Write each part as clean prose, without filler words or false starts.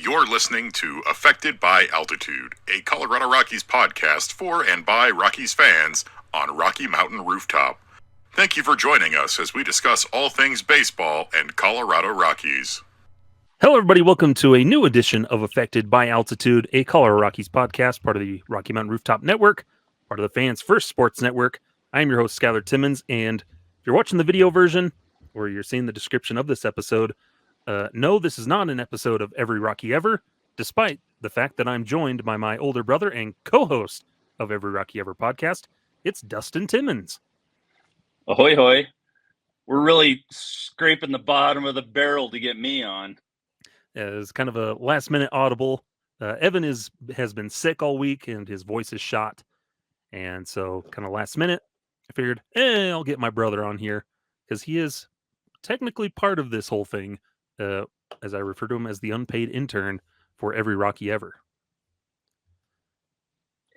You're listening to Affected by Altitude, a Colorado Rockies podcast for and by Rockies fans on Rocky Mountain Rooftop. Thank you for joining us as we discuss all things baseball and Colorado Rockies. Hello, everybody. Welcome to a new edition of Affected by Altitude, a Colorado Rockies podcast, part of the Rocky Mountain Rooftop Network, part of the fans' first sports network. I am your host, Skyler Timmins, and if you're watching the video version or you're seeing the description of this episode, no, this is not an episode of Every Rockie Ever, despite the fact that I'm joined by my older brother and co-host of Every Rockie Ever podcast. It's Dustin Timmins. Ahoy, hoy. We're really scraping the bottom of the barrel to get me on. It's kind of a last-minute audible. Evan has been sick all week, and his voice is shot. And so, kind of last minute, I figured, I'll get my brother on here, because he is technically part of this whole thing, as I refer to him as the unpaid intern for Every Rockie Ever.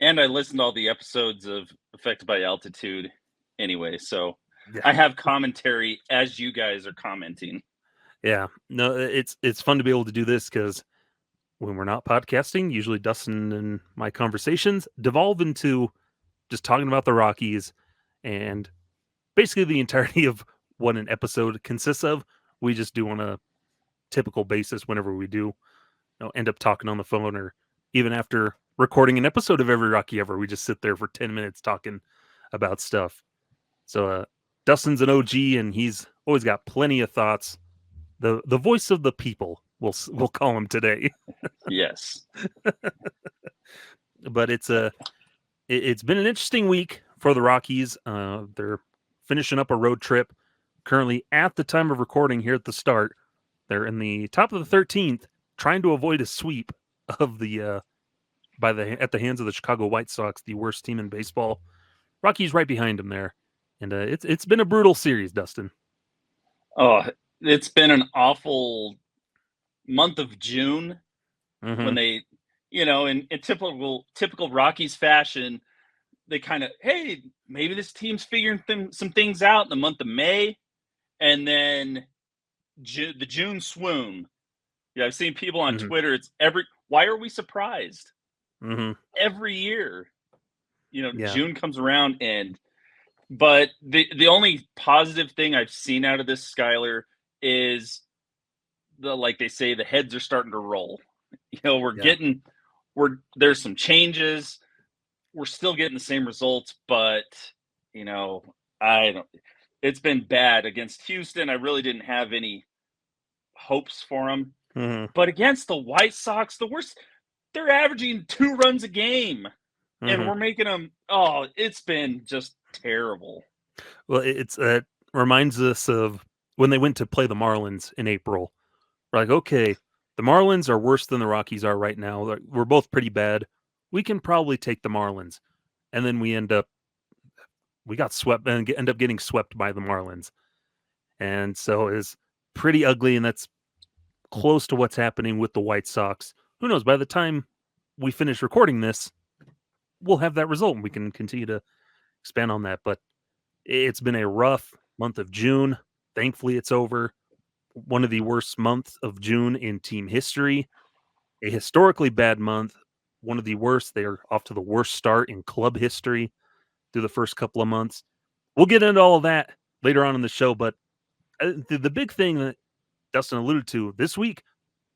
And I listened to all the episodes of Affected by Altitude anyway, so Yeah. I have commentary as you guys are commenting. Yeah, no, it's fun to be able to do this, because when we're not podcasting, usually Dustin and my conversations devolve into just talking about the Rockies and basically the entirety of what an episode consists of. We just do on a typical basis whenever we do end up talking on the phone, or even after recording an episode of Every Rockie Ever, we just sit there for 10 minutes talking about stuff. So Dustin's an OG, and he's always got plenty of thoughts. The voice of the people, we'll call him today. Yes. But it's been an interesting week for the Rockies. They're finishing up a road trip. Currently, at the time of recording here at the start, they're in the top of the 13th, trying to avoid a sweep of the at the hands of the Chicago White Sox, the worst team in baseball. Rockies right behind them there, and it's been a brutal series, Dustin. Oh, it's been an awful month of June when they, in typical Rockies fashion, they kind of, hey, maybe this team's figuring some things out in the month of May, and then the June swoon. Yeah, I've seen people on Twitter. Why are we surprised? Every year, June comes around, but the only positive thing I've seen out of this, Skyler, is like they say, the heads are starting to roll. There's some changes. We're still getting the same results, but it's been bad against Houston. I really didn't have any hopes for them. But against the White Sox, the worst, they're averaging 2 runs a game, and we're making them. Oh, it's been just terrible. Well, it reminds us of when they went to play the Marlins in April. We're like, okay, the Marlins are worse than the Rockies are right now. We're both pretty bad. We can probably take the Marlins. And then we got swept and end up getting swept by the Marlins. And so it's pretty ugly, and that's close to what's happening with the White Sox. Who knows? By the time we finish recording this, we'll have that result, and we can continue to expand on that. But it's been a rough month of June. Thankfully, it's over. One of the worst months of June in team history. A historically bad month. One of the worst. They are off to the worst start in club history through the first couple of months. We'll get into all of that later on in the show, but the big thing that Dustin alluded to this week,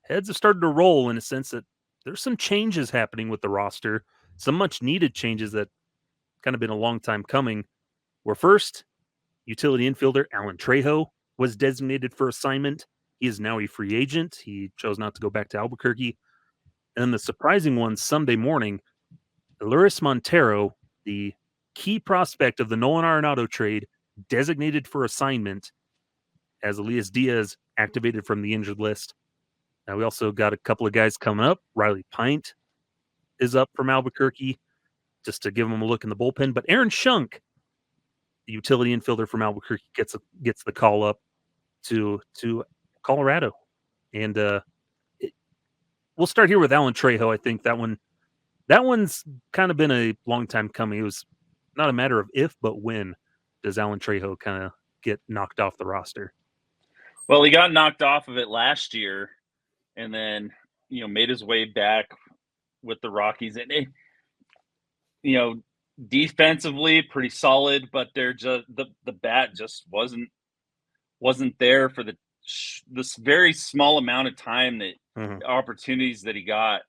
heads have started to roll in a sense that there's some changes happening with the roster, some much needed changes that kind of been a long time coming. Where first, utility infielder Alan Trejo was designated for assignment. He is now a free agent. He chose not to go back to Albuquerque. And then the surprising one, Sunday morning, Elehuris Montero, the key prospect of the Nolan Arenado trade, designated for assignment as Elias Diaz activated from the injured list. Now we also got a couple of guys coming up. Riley Pint is up from Albuquerque just to give him a look in the bullpen. But Aaron Schunk, the utility infielder from Albuquerque, gets the call up to Colorado. And we'll start here with Alan Trejo. I think that one's kind of been a long time coming. It was not a matter of if, but when does Alan Trejo kind of get knocked off the roster? Well, he got knocked off of it last year, and then made his way back with the Rockies, and defensively pretty solid, but they're just the bat just wasn't there for this very small amount of time that opportunities that he got.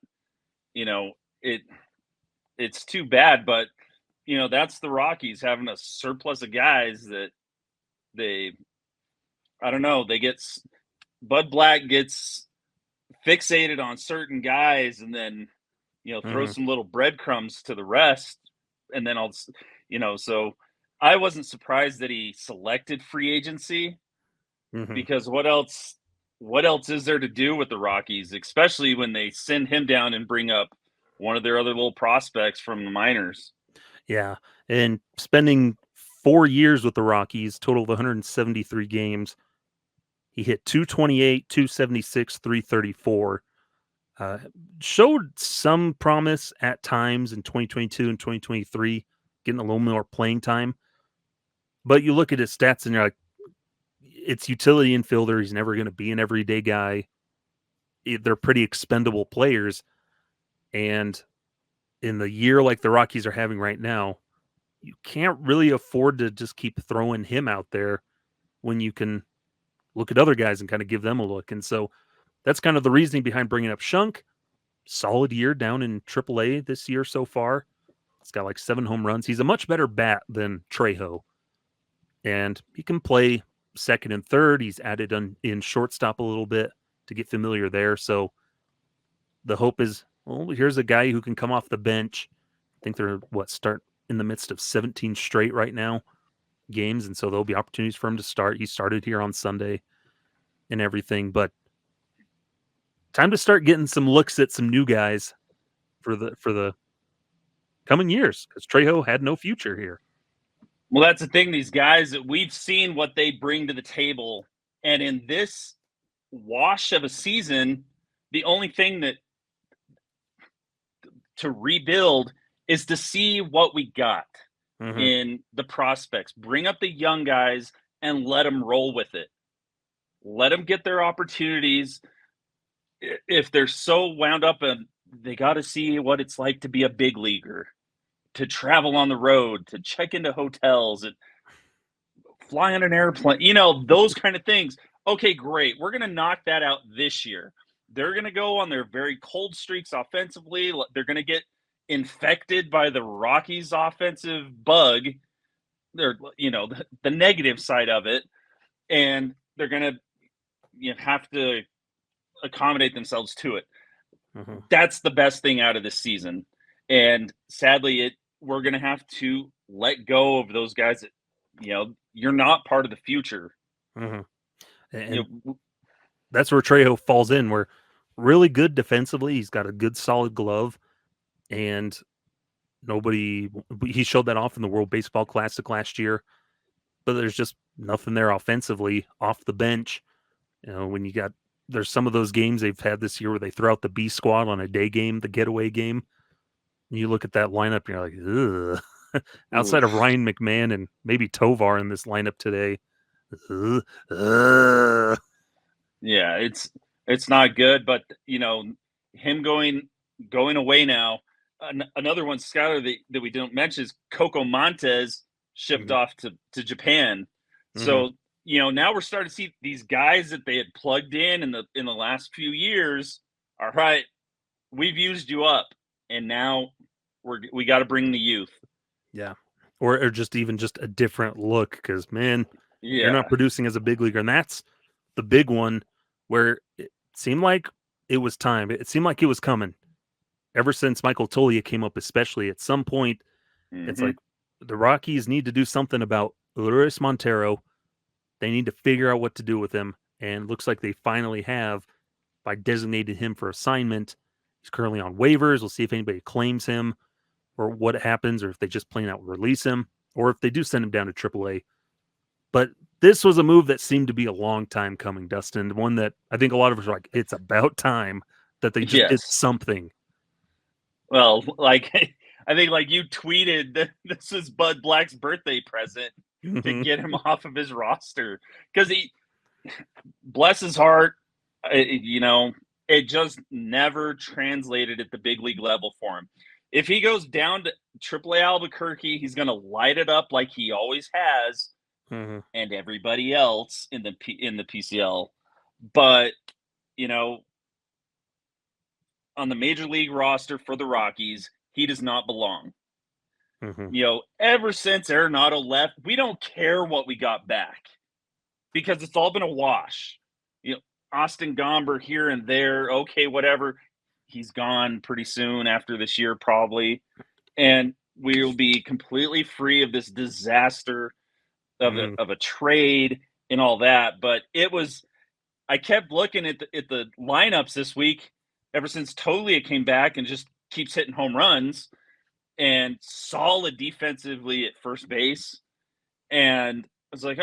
It's too bad, but that's the Rockies having a surplus of guys that I don't know, Bud Black gets fixated on certain guys and then throw some little breadcrumbs to the rest, and then so I wasn't surprised that he selected free agency, because what else is there to do with the Rockies, especially when they send him down and bring up one of their other little prospects from the minors. Yeah, and spending 4 years with the Rockies, total of 173 games, he hit 228, 276, 334. Showed some promise at times in 2022 and 2023, getting a little more playing time. But you look at his stats and you're like, it's utility infielder. He's never going to be an everyday guy. They're pretty expendable players. And in the year like the Rockies are having right now, you can't really afford to just keep throwing him out there when you can look at other guys and kind of give them a look. And so that's kind of the reasoning behind bringing up Shunk. Solid year down in AAA this year so far. He's got like 7 home runs. He's a much better bat than Trejo. And he can play second and third. He's added in shortstop a little bit to get familiar there. So the hope is, well, here's a guy who can come off the bench. I think they're start in the midst of 17 straight right now games. And so there'll be opportunities for him to start. He started here on Sunday and everything, but time to start getting some looks at some new guys for the coming years, because Trejo had no future here. Well, that's the thing. These guys that we've seen what they bring to the table, and in this wash of a season, the only thing that to rebuild is to see what we got in the prospects. Bring up the young guys and let them roll with it. Let them get their opportunities. If they're so wound up, and they got to see what it's like to be a big leaguer, to travel on the road, to check into hotels, and fly on an airplane, those kind of things. Okay, great. We're going to knock that out this year. They're going to go on their very cold streaks offensively. They're going to get infected by the Rockies' offensive bug. They're, the negative side of it. And they're going to have to accommodate themselves to it. That's the best thing out of this season. And sadly, we're going to have to let go of those guys that, you're not part of the future. And that's where Trejo falls in. We're really good defensively. He's got a good solid glove, and he showed that off in the World Baseball Classic last year, but there's just nothing there offensively off the bench. When there's some of those games they've had this year where they throw out the B squad on a day game, the getaway game. And you look at that lineup and you're like, ugh. Outside of Ryan McMahon and maybe Tovar in this lineup today. Yeah, it's not good, but him going away now. Another one, Skyler, that we didn't mention is Coco Montes shipped off to Japan. So now we're starting to see these guys that they had plugged in the last few years. All right, we've used you up, and now we got to bring the youth. Yeah, or just a different look, because man, you're not producing as a big leaguer, and that's the big one where it seemed like it was time. It seemed like it was coming ever since Michael Toglia came up, especially at some point. It's like the Rockies need to do something about Elehuris Montero. They need to figure out what to do with him, and looks like they finally have by designating him for assignment. He's currently on waivers. We'll see if anybody claims him or what happens, or if they just plain out release him, or if they do send him down to AAA. But this was a move that seemed to be a long time coming, Dustin. One that I think a lot of us are like, it's about time that they just did something. Well, I think you tweeted that this is Bud Black's birthday present to get him off of his roster, because he, bless his heart, It just never translated at the big league level for him. If he goes down to AAA Albuquerque, he's going to light it up like he always has, and everybody else in the PCL. But on the major league roster for the Rockies, he does not belong. Ever since Arenado left, we don't care what we got back because it's all been a wash. Austin Gomber here and there, okay, whatever. He's gone pretty soon after this year, probably, and we will be completely free of this disaster of a trade and all that. But I kept looking at the lineups this week ever since Tolia came back and just keeps hitting home runs and solid defensively at first base. And I was like,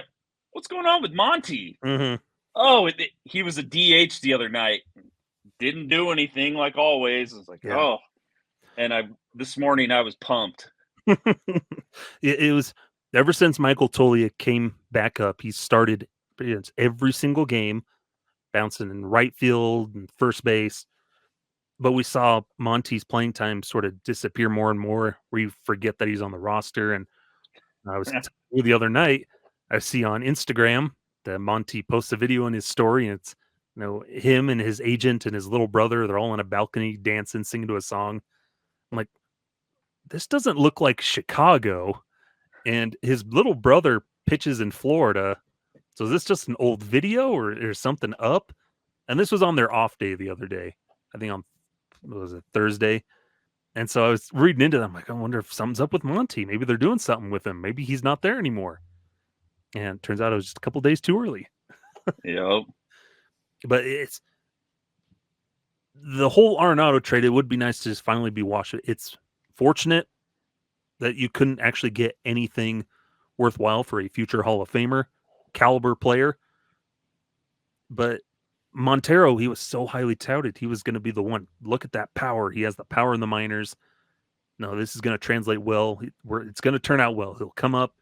what's going on with Monty? Oh, he was a DH the other night. Didn't do anything like always. I was like, oh. And this morning I was pumped. It was ever since Michael Tolia came back up, he started every single game, bouncing in right field and first base. But we saw Monty's playing time sort of disappear more and more, where you forget that he's on the roster. And I was the other night, I see on Instagram that Monty posts a video on his story, and it's him and his agent and his little brother. They're all on a balcony dancing, singing to a song. I'm like, this doesn't look like Chicago. And his little brother pitches in Florida. So is this just an old video or something up? And this was on their off day the other day. I think on Thursday. And so I was reading into them. Like, I wonder if something's up with Monty. Maybe they're doing something with him. Maybe he's not there anymore. And it turns out it was just a couple days too early. Yep. But it's the whole Arenado trade. It would be nice to just finally be washed. It's fortunate that you couldn't actually get anything worthwhile for a future Hall of Famer caliber player. But Montero, he was so highly touted. He was going to be the one. Look at that power. He has the power in the minors. No, this is going to translate well. It's going to turn out well. He'll come up.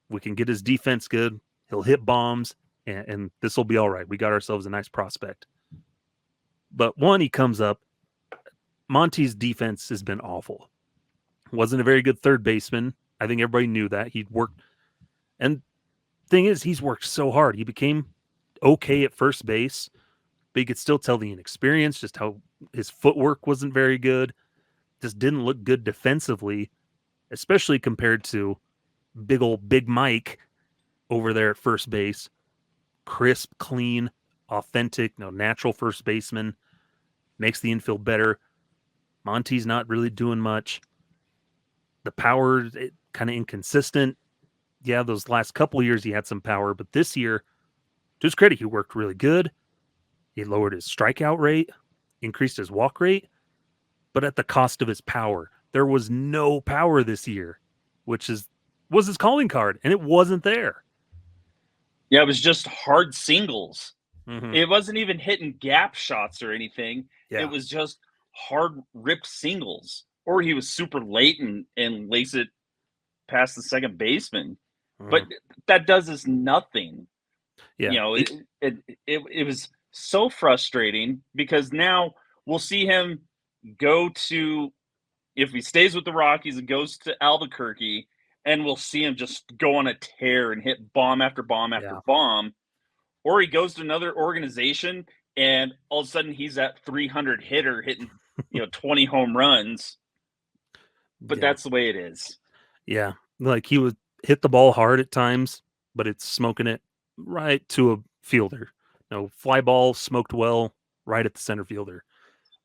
We can get his defense good. He'll hit bombs, and this will be all right. We got ourselves a nice prospect. But he comes up. Monty's defense has been awful. Wasn't a very good third baseman. I think everybody knew that. He'd worked. And thing is, he's worked so hard. He became okay at first base, but you could still tell the inexperience, just how his footwork wasn't very good. Just didn't look good defensively, especially compared to Big Mike over there at first base. Crisp, clean, authentic, natural first baseman. Makes the infield better. Monty's not really doing much. The power, kind of inconsistent. Yeah, those last couple of years he had some power, but this year, to his credit, he worked really good. He lowered his strikeout rate, increased his walk rate, but at the cost of his power. There was no power this year, which was his calling card, and it wasn't there. Yeah, it was just hard singles. It wasn't even hitting gap shots or anything. Yeah. It was just hard ripped singles. Or he was super late and lays it past the second baseman. But that does us nothing. Yeah. It was so frustrating because now we'll see him go to, if he stays with the Rockies and goes to Albuquerque, and we'll see him just go on a tear and hit bomb after bomb after bomb. Or he goes to another organization and all of a sudden he's that 300 hitter hitting 20 home runs. But that's the way it is. Yeah. Like he would hit the ball hard at times, but it's smoking it right to a fielder. Fly ball smoked well right at the center fielder.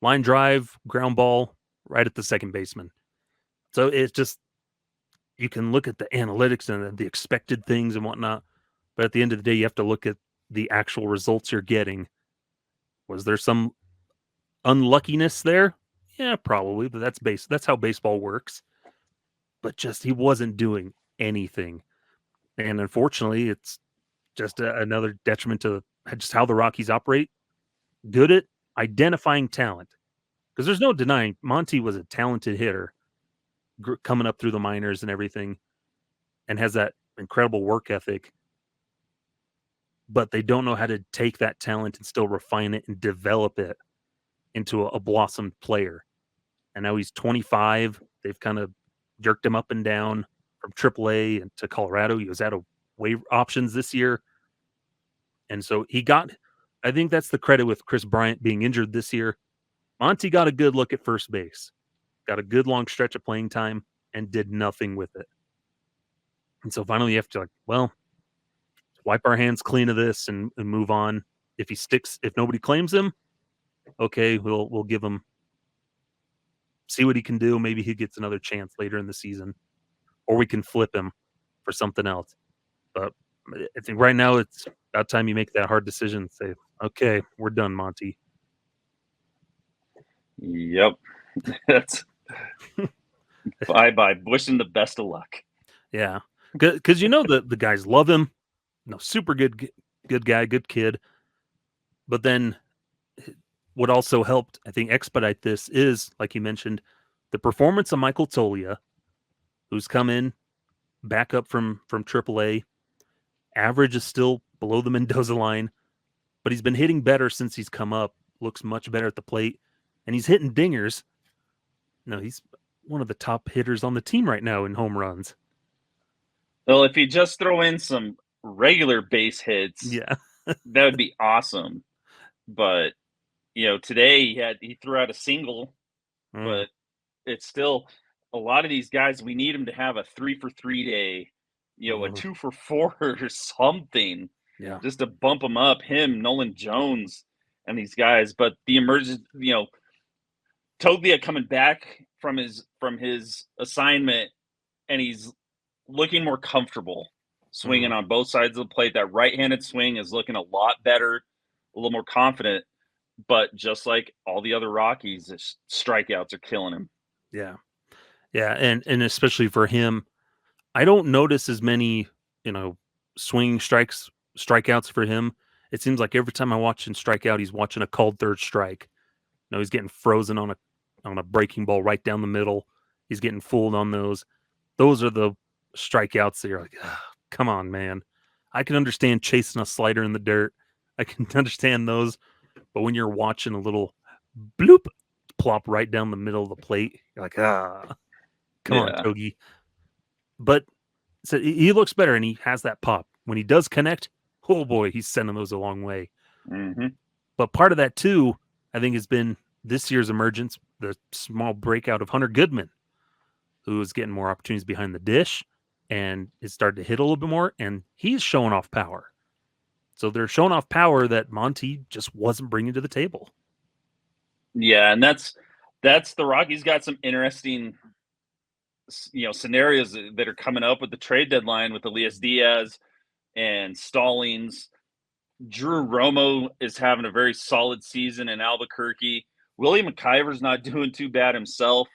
Line drive, ground ball right at the second baseman. So it's just, you can look at the analytics and the expected things and whatnot, but at the end of the day, you have to look at the actual results you're getting. Was there some unluckiness there? Yeah, probably, but that's how baseball works. But just, he wasn't doing anything. And unfortunately, it's just another detriment to just how the Rockies operate. Good at identifying talent. Because there's no denying Monty was a talented hitter coming up through the minors and everything, and has that incredible work ethic. But they don't know how to take that talent and still refine it and develop it. into a blossomed player. And now he's 25. They've kind of jerked him up and down from AAA and to Colorado. He was out of waiver options this year. And so I think that's the credit with Chris Bryant being injured this year. Monty got a good look at first base, got a good long stretch of playing time, and did nothing with it. And so finally you have to wipe our hands clean of this and move on. If nobody claims him, okay, we'll give him, see what he can do. Maybe he gets another chance later in the season, or we can flip him for something else. But I think right now it's about time you make that hard decision and say, okay, we're done, Monty. Yep. That's bye. Wishing the best of luck. Yeah. Because the guys love him. Super good guy, good kid. But then what also helped, I think, expedite this is, like you mentioned, the performance of Michael Tolia, who's come in back up from AAA. Average is still below the Mendoza line, but he's been hitting better since he's come up. Looks much better at the plate, and he's hitting dingers. He's one of the top hitters on the team right now in home runs. Well, if you just throw in some regular base hits, yeah, that would be awesome. But today he threw out a single, but it's still a lot of these guys. We need him to have a 3-for-3 day, a 2-for-4 or something, just to bump him up. Him, Nolan Jones, and these guys. But the emergence, Toglia coming back from his assignment, and he's looking more comfortable swinging on both sides of the plate. That right-handed swing is looking a lot better, a little more confident. But just like all the other Rockies, his strikeouts are killing him. Yeah. Yeah, and especially for him, I don't notice as many, swing strikeouts for him. It seems like every time I watch him strike out, he's watching a called third strike. He's getting frozen on a breaking ball right down the middle. He's getting fooled on those. Those are the strikeouts that you're like, come on, man. I can understand chasing a slider in the dirt. I can understand those. But when you're watching a little bloop plop right down the middle of the plate, you're like, come on, Togi. But so he looks better, and he has that pop. When he does connect, oh boy, he's sending those a long way. Mm-hmm. But part of that, too, I think has been this year's emergence, the small breakout of Hunter Goodman, who is getting more opportunities behind the dish and is starting to hit a little bit more, and he's showing off power. So they're showing off power that Monty just wasn't bringing to the table. Yeah, and that's the Rockies got some interesting, scenarios that are coming up with the trade deadline with Elias Diaz and Stallings. Drew Romo is having a very solid season in Albuquerque. William McIver's not doing too bad himself.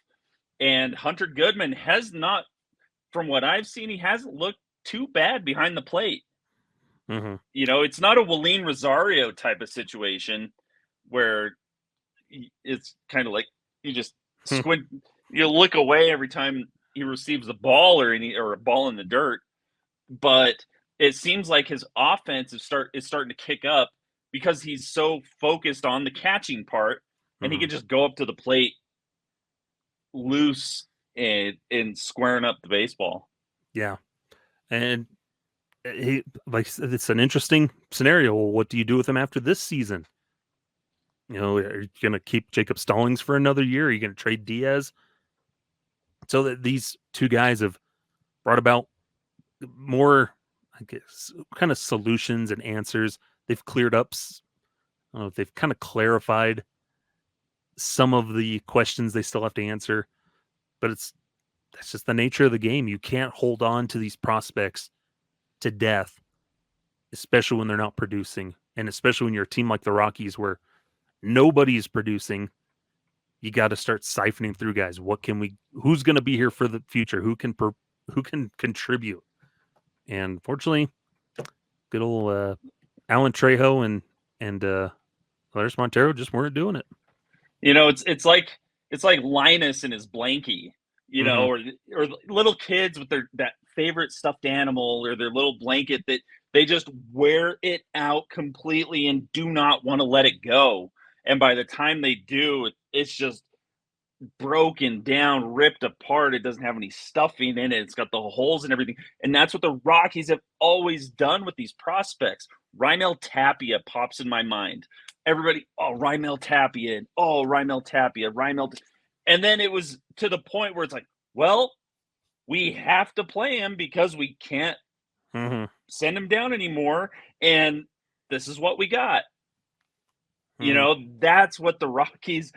And Hunter Goodman has not, from what I've seen, he hasn't looked too bad behind the plate. Mm-hmm. It's not a Willeen Rosario type of situation where it's kind of like you just squint, you look away every time he receives a ball or a ball in the dirt. But it seems like his offense is starting to kick up because he's so focused on the catching part, and he can just go up to the plate loose and squaring up the baseball. Yeah, and it's an interesting scenario. What do you do with him after this season? Are you going to keep Jacob Stallings for another year? Are you going to trade Diaz? So that these two guys have brought about more, I guess, kind of solutions and answers. They've cleared up. They've kind of clarified some of the questions they still have to answer. But that's just the nature of the game. You can't hold on to these prospects to death, especially when they're not producing, and especially when you're a team like the Rockies where nobody's producing. You got to start siphoning through guys. Who's going to be here for the future? Who can contribute? And fortunately, good old Alan Trejo and Elehuris Montero just weren't doing it. It's like Linus and his blankie, or little kids with that favorite stuffed animal or their little blanket that they just wear it out completely and do not want to let it go. And by the time they do, it's just broken down, ripped apart. It doesn't have any stuffing in it. It's got the holes and everything. And that's what the Rockies have always done with these prospects. Raimel Tapia pops in my mind. Everybody, oh, Raimel Tapia, oh, Raimel Tapia, and then it was to the point where it's like, well, we have to play him because we can't send him down anymore. And this is what we got. You know, that's what the Rockies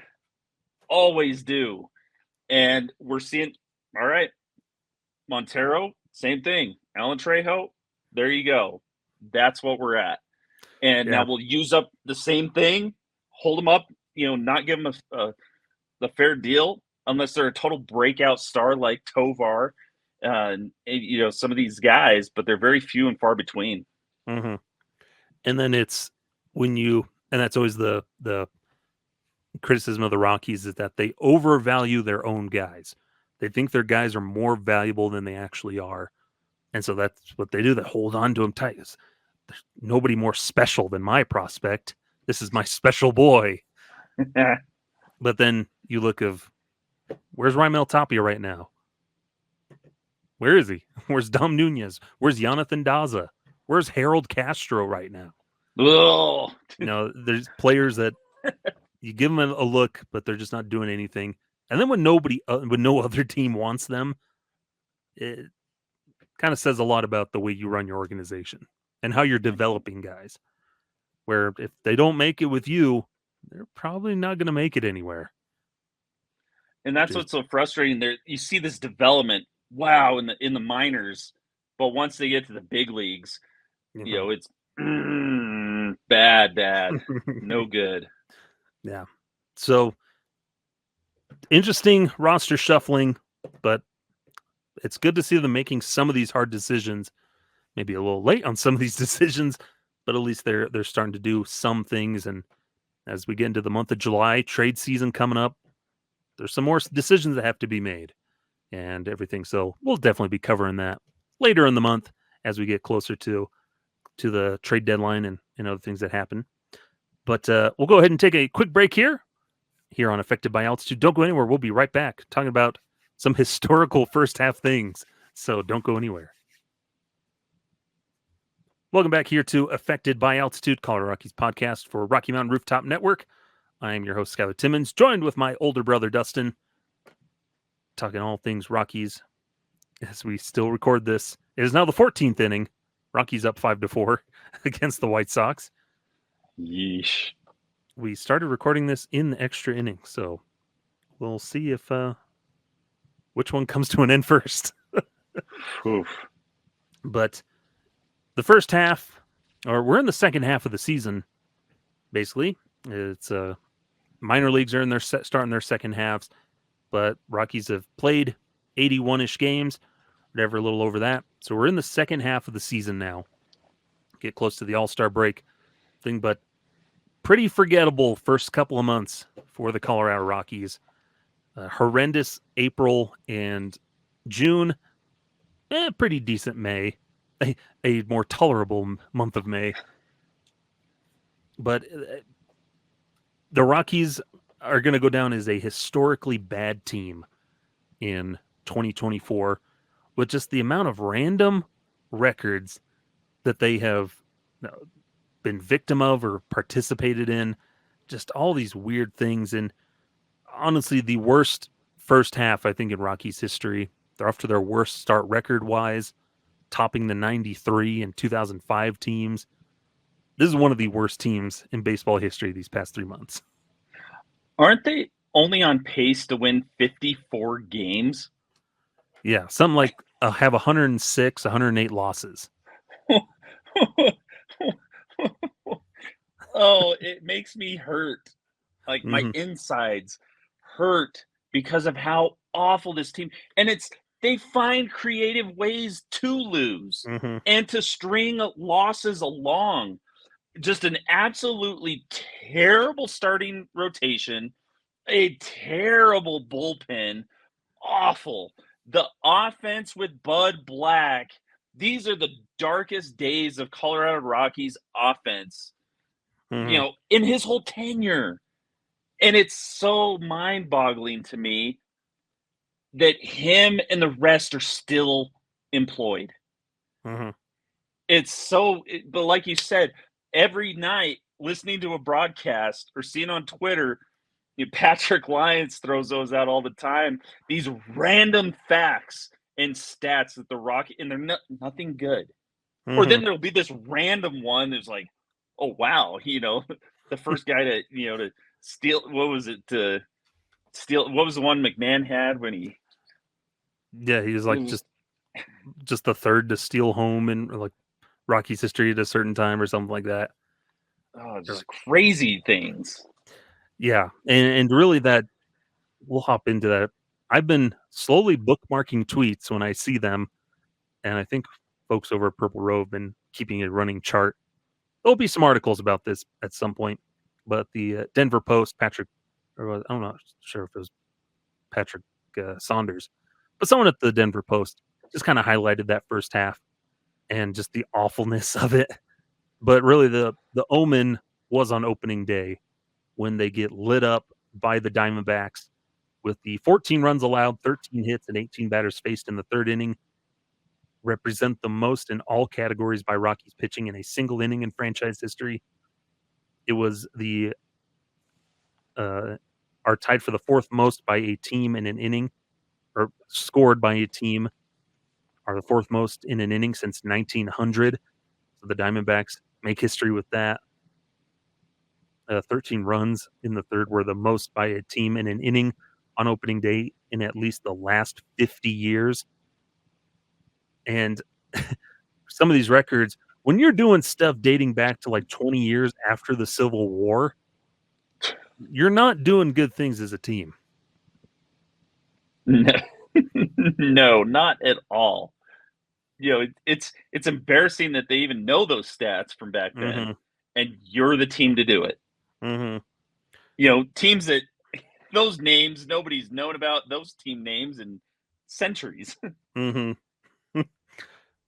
always do. And we're seeing, all right, Montero, same thing. Alan Trejo, there you go. That's what we're at. And now we'll use up the same thing, hold them up, not give them the fair deal unless they're a total breakout star like Tovar, and some of these guys, but they're very few and far between. And then it's and that's always the criticism of the Rockies, is that they overvalue their own guys. They think their guys are more valuable than they actually are. And so that's what they do. They hold on to them tight. There's nobody more special than my prospect. This is my special boy. But then you look where's Raimel Tapia right now? Where is he? Where's Dom Nunez? Where's Jonathan Daza? Where's Harold Castro right now? Oh. There's players that you give them a look, but they're just not doing anything. And then when no other team wants them, it kind of says a lot about the way you run your organization and how you're developing guys. Where if they don't make it with you, they're probably not going to make it anywhere. And that's what's so frustrating. There, you see this development, wow, in the minors, but once they get to the big leagues, it's bad, no good. Yeah. So interesting roster shuffling, but it's good to see them making some of these hard decisions. Maybe a little late on some of these decisions, but at least they're starting to do some things. And as we get into the month of July, trade season coming up, there's some more decisions that have to be made and everything. So we'll definitely be covering that later in the month as we get closer to the trade deadline and other things that happen. But we'll go ahead and take a quick break here on Affected by Altitude. Don't go anywhere. We'll be right back talking about some historical first half things. So don't go anywhere. Welcome back here to Affected by Altitude, Colorado Rockies podcast for Rocky Mountain Rooftop Network. I am your host, Skyler Timmins, joined with my older brother, Dustin, talking all things Rockies as we still record this. It is now the 14th inning. Rockies up 5-4 against the White Sox. Yeesh. We started recording this in the extra inning, so we'll see if which one comes to an end first. But the first half, or we're in the second half of the season, basically. It's minor leagues are in their starting their second halves, but Rockies have played 81-ish games, whatever, a little over that. So we're in the second half of the season now. Get close to the All-Star break thing, but pretty forgettable first couple of months for the Colorado Rockies. Horrendous April and June. Pretty decent May. A more tolerable month of May. But the Rockies are going to go down as a historically bad team in 2024 with just the amount of random records that they have been victim of or participated in. Just all these weird things. And honestly, the worst first half, I think, in Rockies history. They're off to their worst start record-wise, topping the 93 and 2005 teams. This is one of the worst teams in baseball history these past 3 months. Aren't they only on pace to win 54 games? Yeah, something like have 106, 108 losses. Oh, it makes me hurt. Like my insides hurt because of how awful this team. And they find creative ways to lose and to string losses along. Just an absolutely terrible starting rotation, a terrible bullpen, awful. The offense with Bud Black, these are the darkest days of Colorado Rockies offense, in his whole tenure. And it's so mind-boggling to me that him and the rest are still employed. Mm-hmm. It's so, but like you said, every night listening to a broadcast or seeing on Twitter, Patrick Lyons throws those out all the time. These random facts and stats that the Rocky, and they're nothing good. Mm-hmm. Or then there'll be this random one that's like, oh wow, the first guy to steal. What was it to steal? What was the one McMahon had when he? Yeah, he was like just the third to steal home in like Rockies history at a certain time or something like that. Oh, just crazy things. Yeah, and really that we'll hop into that. I've been slowly bookmarking tweets when I see them, and I think folks over at Purple Row have been keeping a running chart. There'll be some articles about this at some point, but the Denver Post, Patrick, or I'm not sure if it was Patrick Saunders, but someone at the Denver Post just kind of highlighted that first half and just the awfulness of it. But really, the omen was on opening day when they get lit up by the Diamondbacks with the 14 runs allowed, 13 hits, and 18 batters faced in the third inning. Represent the most in all categories by Rockies pitching in a single inning in franchise history. It was are tied for the fourth most by a team in an inning, or scored by a team, are the fourth most in an inning since 1900. So the Diamondbacks make history with that. 13 runs in the third were the most by a team in an inning on opening day in at least the last 50 years. And some of these records, when you're doing stuff dating back to like 20 years after the Civil War, you're not doing good things as a team. No, no, not at all. It's embarrassing that they even know those stats from back then, and you're the team to do it. Teams that those names nobody's known about those team names in centuries.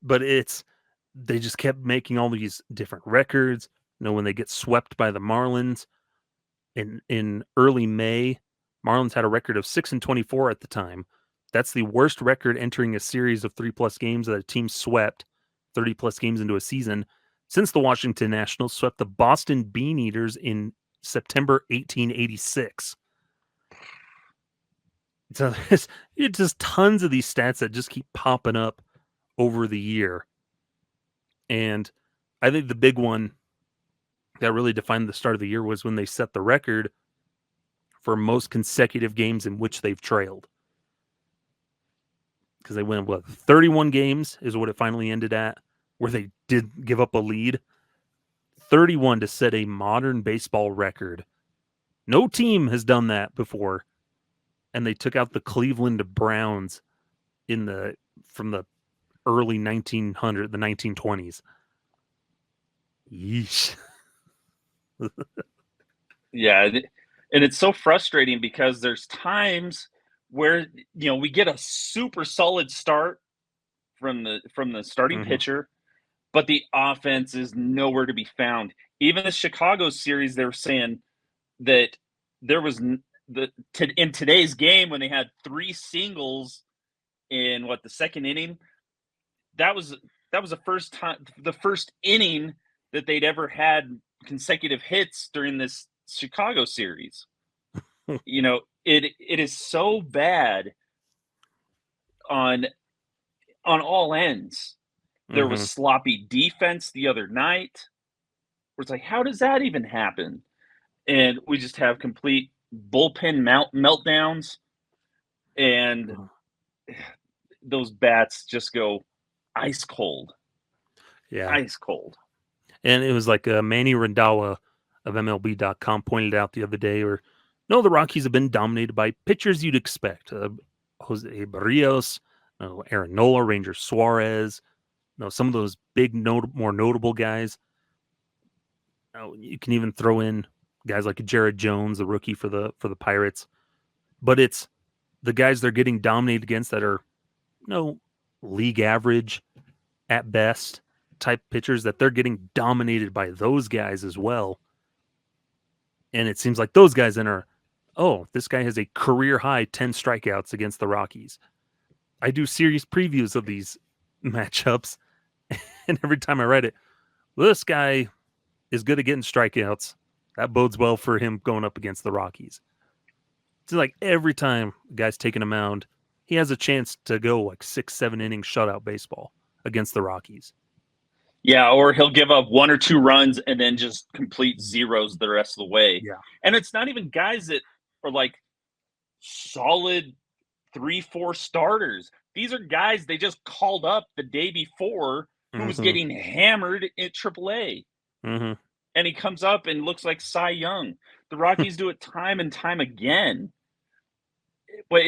But they just kept making all these different records. When they get swept by the Marlins in early May, Marlins had a record of 6-24 at the time. That's the worst record entering a series of 3+ games that a team swept 30+ games into a season since the Washington Nationals swept the Boston Bean Eaters in September 1886. So it's just tons of these stats that just keep popping up over the year. And I think the big one that really defined the start of the year was when they set the record for most consecutive games in which they've trailed. Because they went, 31 games is what it finally ended at, where they did give up a lead. 31 to set a modern baseball record. No team has done that before. And they took out the Cleveland Browns from the early 1900s, the 1920s. Yeesh. Yeah, and it's so frustrating because there's times where we get a super solid start from the starting pitcher, but the offense is nowhere to be found. Even the Chicago series, they were saying that there was in today's game when they had 3 singles in the second inning. That was the first inning that they'd ever had consecutive hits during this Chicago series. It is so bad on all ends. There was sloppy defense the other night. Where it's like, how does that even happen? And we just have complete bullpen meltdowns, and those bats just go ice cold. Yeah, ice cold. And it was like Manny Rendawa of MLB.com pointed out the other day, the Rockies have been dominated by pitchers you'd expect. Jose Barrios, Aaron Nola, Ranger Suarez, some of those big, more notable guys. You can even throw in guys like Jared Jones, the rookie for the Pirates. But it's the guys they're getting dominated against that are, league average at best type pitchers, that they're getting dominated by those guys as well. And it seems like those guys then are oh, this guy has a career high 10 strikeouts against the Rockies. I do series previews of these matchups, and every time I write it, this guy is good at getting strikeouts. That bodes well for him going up against the Rockies. It's like every time a guy's taking a mound, he has a chance to go like 6-7 innings shutout baseball against the Rockies. Yeah, or he'll give up 1 or 2 runs and then just complete zeros the rest of the way. Yeah. And it's not even guys that are like solid 3-4 starters. These are guys they just called up the day before who was getting hammered at AAA. Mm-hmm. And he comes up and looks like Cy Young. The Rockies do it time and time again. But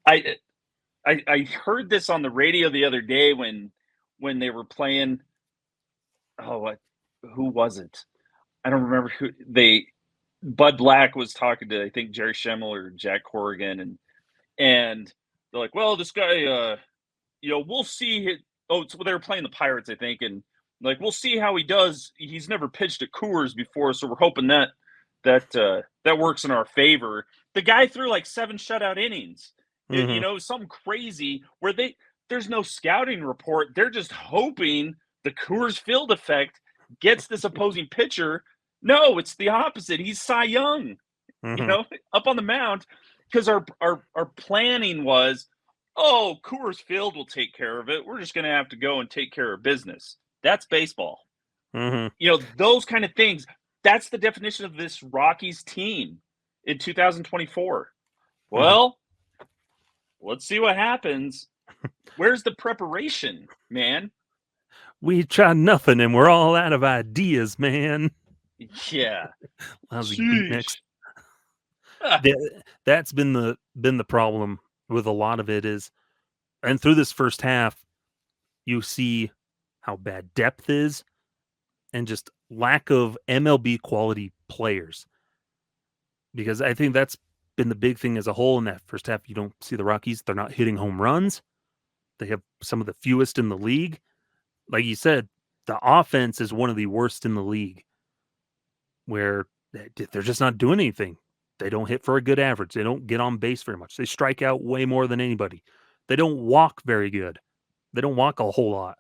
I heard this on the radio the other day when they were playing. Who was it? I don't remember who Bud Black was talking to, I think, Jerry Schemmel or Jack Corrigan, and they're like, well, this guy, we'll see. They were playing the Pirates, I think, and like, we'll see how he does. He's never pitched at Coors before, so we're hoping that works in our favor. The guy threw like 7 shutout innings. Mm-hmm. Something crazy where there's no scouting report. They're just hoping the Coors Field effect gets this opposing pitcher. No, it's the opposite. He's Cy Young, up on the mound, because our planning was, Coors Field will take care of it. We're just going to have to go and take care of business. That's baseball. Mm-hmm. Those kind of things. That's the definition of this Rockies team in 2024. Well, let's see what happens. Where's the preparation, man? We tried nothing, and we're all out of ideas, man. Yeah. Lousy beatniks. That's been the problem with a lot of it is, and through this first half, you see how bad depth is and just lack of MLB quality players. Because I think that's been the big thing as a whole in that first half. You don't see the Rockies. They're not hitting home runs. They have some of the fewest in the league. Like you said, the offense is one of the worst in the league, where they're just not doing anything. They don't hit for a good average. They don't get on base very much. They strike out way more than anybody. They don't walk very good. They don't walk a whole lot.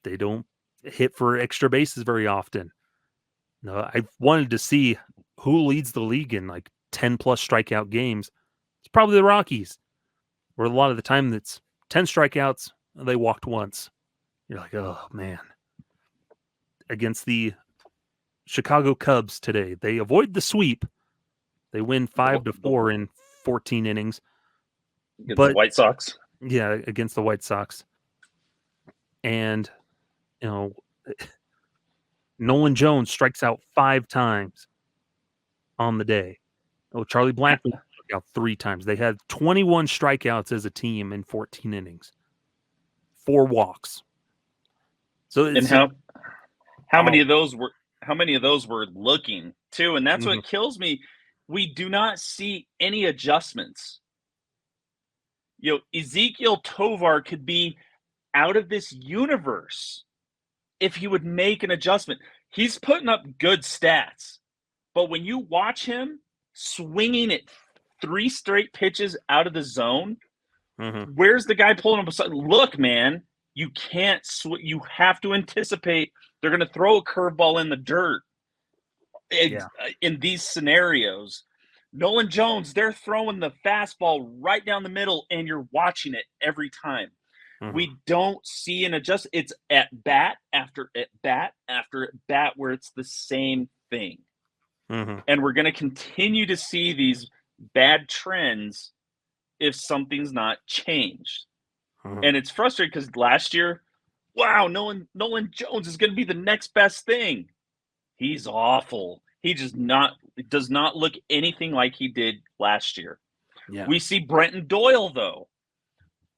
They don't hit for extra bases very often. No, I wanted to see who leads the league in like 10 plus strikeout games. It's probably the Rockies, where a lot of the time it's 10 strikeouts, they walked once. You're like, oh man. Against the Chicago Cubs today, they avoid the sweep. They win 5-4 in 14 innings. Against the White Sox? Yeah, against the White Sox. And, Nolan Jones strikes out 5 times on the day. Charlie Blackmon struck out 3 times. They had 21 strikeouts as a team in 14 innings. 4 walks. So and how many of those were looking too? And that's what kills me. We do not see any adjustments. Ezekiel Tovar could be out of this universe if he would make an adjustment. He's putting up good stats, but when you watch him swinging at 3 straight pitches out of the zone, where's the guy pulling up? Look, man, you can't. You have to anticipate they're going to throw a curveball in the dirt. In these scenarios, Nolan Jones, they're throwing the fastball right down the middle, and you're watching it every time. We don't see an adjust. It's at bat after at bat after at bat where it's the same thing. And we're going to continue to see these bad trends if something's not changed. And it's frustrating because last year, wow, Nolan Jones is going to be the next best thing. He's awful. He does not look anything like he did last year. Yeah. We see Brenton Doyle, though.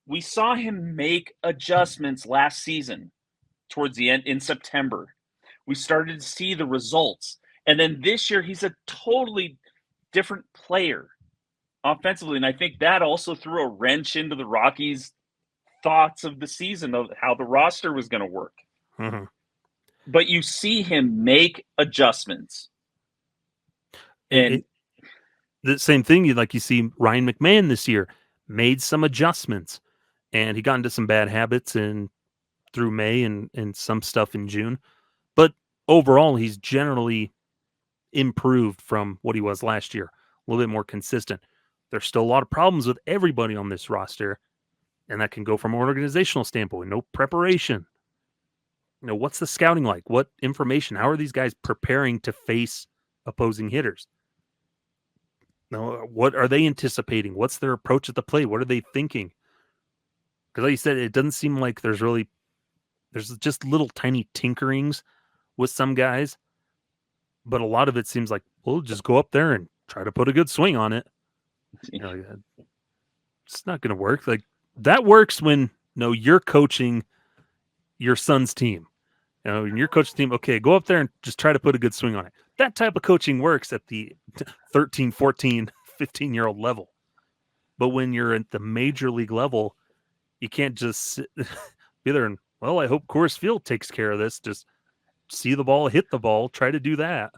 We saw him make adjustments last season towards the end in September. We started to see the results. And then this year, he's a totally different player offensively. And I think that also threw a wrench into the Rockies' thoughts of the season of how the roster was going to work. But you see him make adjustments. And the same thing. You see Ryan McMahon this year made some adjustments, and he got into some bad habits through May and some stuff in June. But overall, he's generally improved from what he was last year, a little bit more consistent. There's still a lot of problems with everybody on this roster, and that can go from an organizational standpoint. No preparation. What's the scouting like? What information? How are these guys preparing to face opposing hitters? What are they anticipating? What's their approach at the plate? What are they thinking? Because like you said, it doesn't seem like there's just little tiny tinkerings with some guys, but a lot of it seems like, we'll just go up there and try to put a good swing on it. It's not going to work. Like, that works when you're coaching your son's team. When you're coaching team, okay, go up there and just try to put a good swing on it. That type of coaching works at the 13, 14, 15-year-old level. But when you're at the major league level, you can't just be there and, well, I hope Coors Field takes care of this. Just see the ball, hit the ball, try to do that.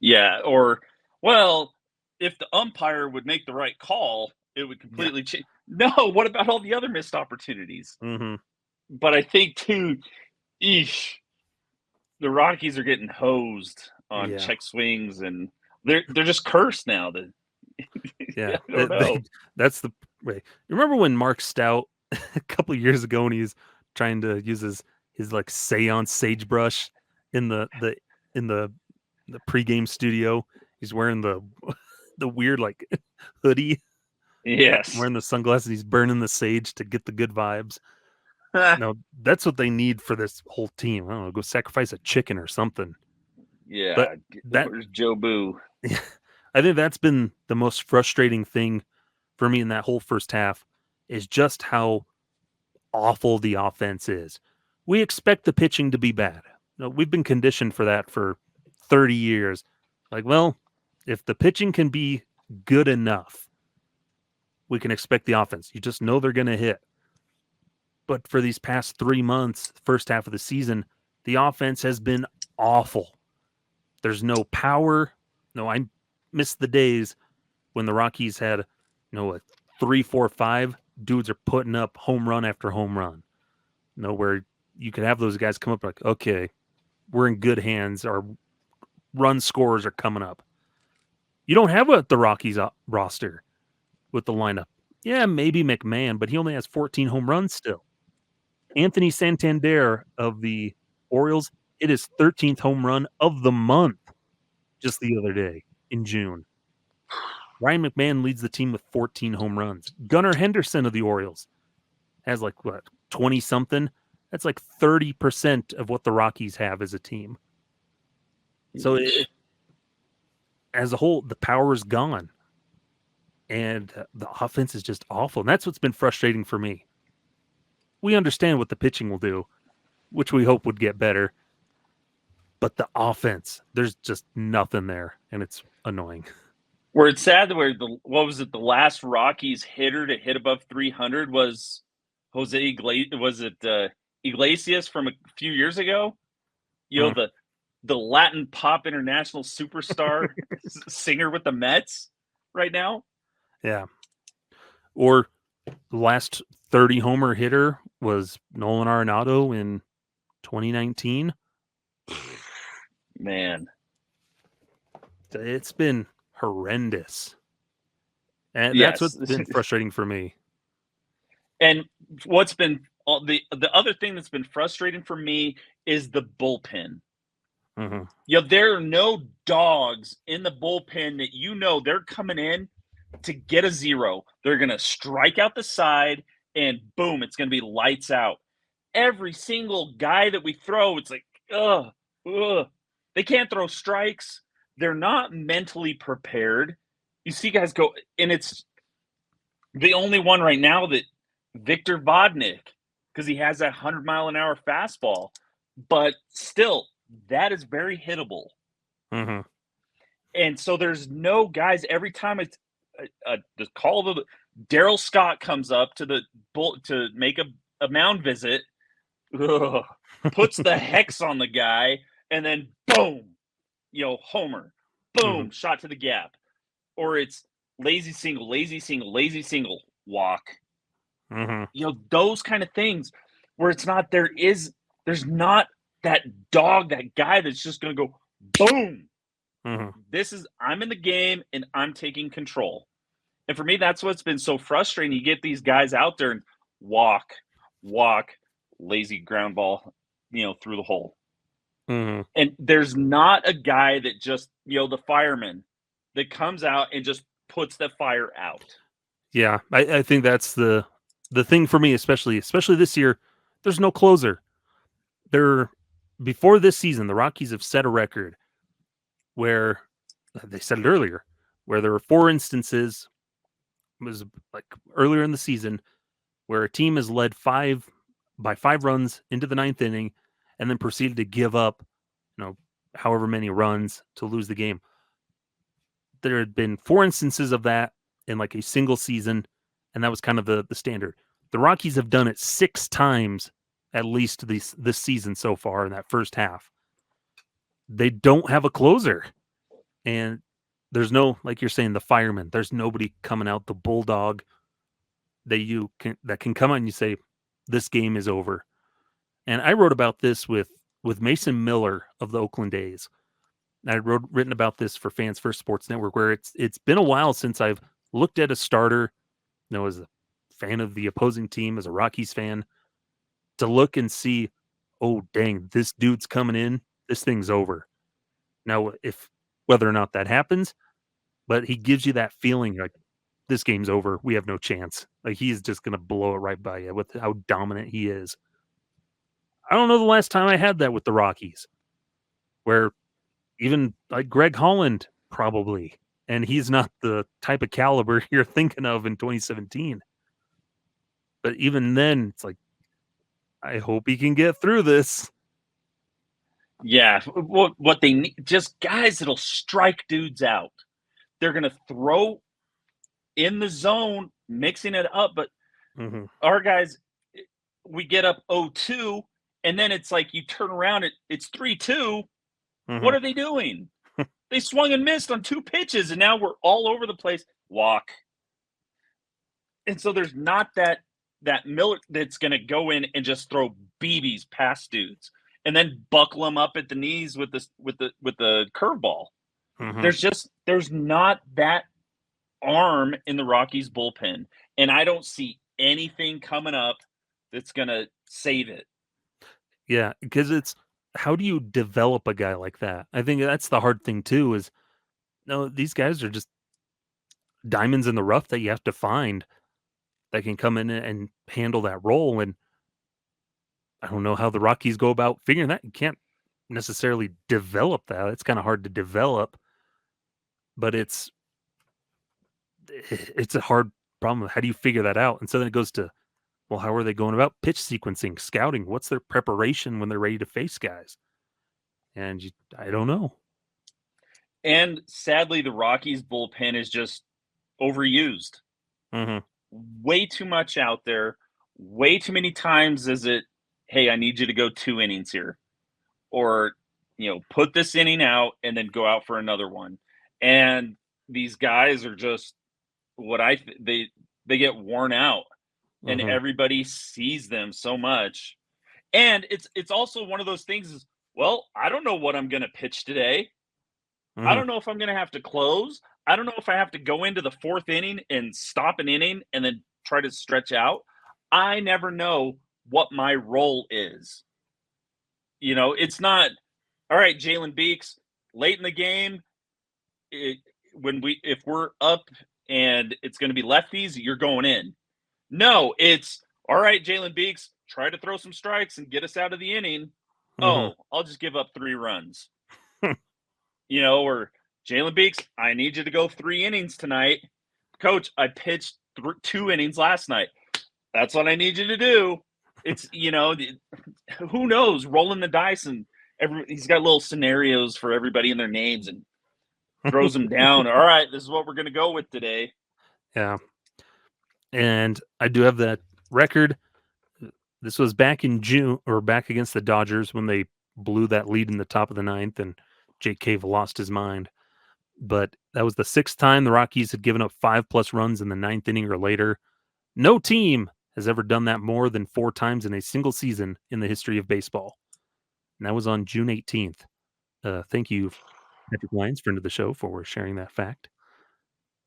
Yeah, or, well, if the umpire would make the right call, it would completely change. No, what about all the other missed opportunities? Mm-hmm. But I think, too, the Rockies are getting hosed on check swings, and they're just cursed now. Yeah, I don't know. That's the way. You remember when Mark Stout a couple of years ago, when he was trying to use his like seance sagebrush in the pregame studio? He's wearing the weird like hoodie. Yes, wearing the sunglasses. He's burning the sage to get the good vibes. No, that's what they need for this whole team. I don't know, go sacrifice a chicken or something. Yeah, but where's Joe Boo? I think that's been the most frustrating thing for me in that whole first half, is just how awful the offense is. We expect the pitching to be bad. We've been conditioned for that for 30 years. Like, well, if the pitching can be good enough, we can expect the offense. You just know they're going to hit. But for these past 3 months, first half of the season, the offense has been awful. There's no power. No, I miss the days when the Rockies had, a 3, 4, 5 dudes are putting up home run after home run. Where you could have those guys come up like, okay, we're in good hands. Our run scorers are coming up. You don't have the Rockies roster with the lineup. Yeah, maybe McMahon, but he only has 14 home runs still. Anthony Santander of the Orioles hit his 13th home run of the month just the other day in June. Ryan McMahon leads the team with 14 home runs. Gunnar Henderson of the Orioles has 20-something? That's 30% of what the Rockies have as a team. So as a whole, the power is gone. And the offense is just awful. And that's what's been frustrating for me. We understand what the pitching will do, which we hope would get better. But the offense, there's just nothing there, and it's annoying. Where it's sad that the last Rockies hitter to hit above 300 was Jose Iglesias. Was it Iglesias from a few years ago? The Latin pop international superstar singer with the Mets right now. Yeah. Or the last 30 homer hitter was Nolan Arenado in 2019. Man, it's been horrendous. And that's what's been frustrating for me. And what's been the other thing that's been frustrating for me is the bullpen. Mm-hmm. There are no dogs in the bullpen that they're coming in to get a zero. They're going to strike out the side, and boom, it's going to be lights out. Every single guy that we throw, it's like, ugh. They can't throw strikes. They're not mentally prepared. You see guys go, and it's the only one right now that Victor Vodnik, because he has that 100-mile-an-hour fastball. But still, that is very hittable. Mm-hmm. And so there's no guys. Every time it's the call of Daryl Scott comes up to make a mound visit, puts the hex on the guy, and then boom, homer, boom, shot to the gap. or it's lazy single, lazy single, lazy single, walk. Mm-hmm. You know, those kind of things where it's not there's not that dog, that guy that's just going to go boom. Mm-hmm. I'm in the game and I'm taking control. And for me, that's what's been so frustrating. You get these guys out there and walk, lazy ground ball, you know, through the hole. Mm-hmm. And there's not a guy that just, you know, the fireman that comes out and just puts the fire out. Yeah, I think that's the thing for me, especially this year. There's no closer. Before this season, the Rockies have set a record where they said it earlier, where there were 4 instances. It was like earlier in the season where a team has led 5 runs into the 9th inning, and then proceeded to give up, you know, however many runs to lose the game. There had been 4 instances of that in like a single season, and that was kind of the standard. The Rockies have done it 6 times at least this season so far in that first half. They don't have a closer, and there's no, like you're saying, the fireman. There's nobody coming out, the bulldog that can come out and you say, this game is over. And I wrote about this with Mason Miller of the Oakland A's. I written about this for Fans First Sports Network, where it's been a while since I've looked at a starter, you know, as a fan of the opposing team, as a Rockies fan, to look and see, oh dang, this dude's coming in, this thing's over. Now, whether or not that happens, but he gives you that feeling like this game's over. We have no chance. Like he's just gonna blow it right by you with how dominant he is. I don't know the last time I had that with the Rockies, where even like Greg Holland probably, and he's not the type of caliber you're thinking of in 2017. But even then, it's like, I hope he can get through this. Yeah, what they need, just guys that'll strike dudes out. They're going to throw in the zone, mixing it up. But our guys, we get up 0-2, and then it's like you turn around, it's 3-2. What are they doing? They swung and missed on 2 pitches, and now we're all over the place. Walk. And so there's not that Miller that's going to go in and just throw BBs past dudes and then buckle them up at the knees with the curveball. There's not that arm in the Rockies bullpen, and I don't see anything coming up that's going to save it. Yeah, because it's, how do you develop a guy like that? I think that's the hard thing too, is no, these guys are just diamonds in the rough that you have to find that can come in and handle that role. And I don't know how the Rockies go about figuring that. You can't necessarily develop that. It's kind of hard to develop, but it's a hard problem. How do you figure that out? And so then it goes to, well, how are they going about pitch sequencing, scouting? What's their preparation when they're ready to face guys? And I don't know. And sadly, the Rockies bullpen is just overused. Way too much out there. Way too many times is it, hey, I need you to go 2 innings here. Or, you know, put this inning out and then go out for another one. And these guys are just they get worn out. And everybody sees them so much. And it's also one of those things is, well, I don't know what I'm going to pitch today. I don't know if I'm going to have to close. I don't know if I have to go into the 4th inning and stop an inning and then try to stretch out. I never know what my role is. You know, it's not, all right, Jalen Beeks, late in the game, if we're up and it's going to be lefties, you're going in. No, it's, all right, Jalen Beeks, try to throw some strikes and get us out of the inning. Oh, I'll just give up 3 runs. You know, or Jalen Beeks, I need you to go 3 innings tonight. Coach, I pitched 2 innings last night. That's what I need you to do. It's, you know, who knows, rolling the dice, and he's got little scenarios for everybody in their names and throws them down. All right, this is what we're going to go with today. Yeah. And I do have that record. This was back in June, or back against the Dodgers when they blew that lead in the top of the 9th and Jake Cave lost his mind. but that was the 6th time the Rockies had given up 5+ runs in the 9th inning or later. No team has ever done that more than 4 times in a single season in the history of baseball. And that was on June 18th. Thank you, Patrick Lyons, friend of the show, for sharing that fact.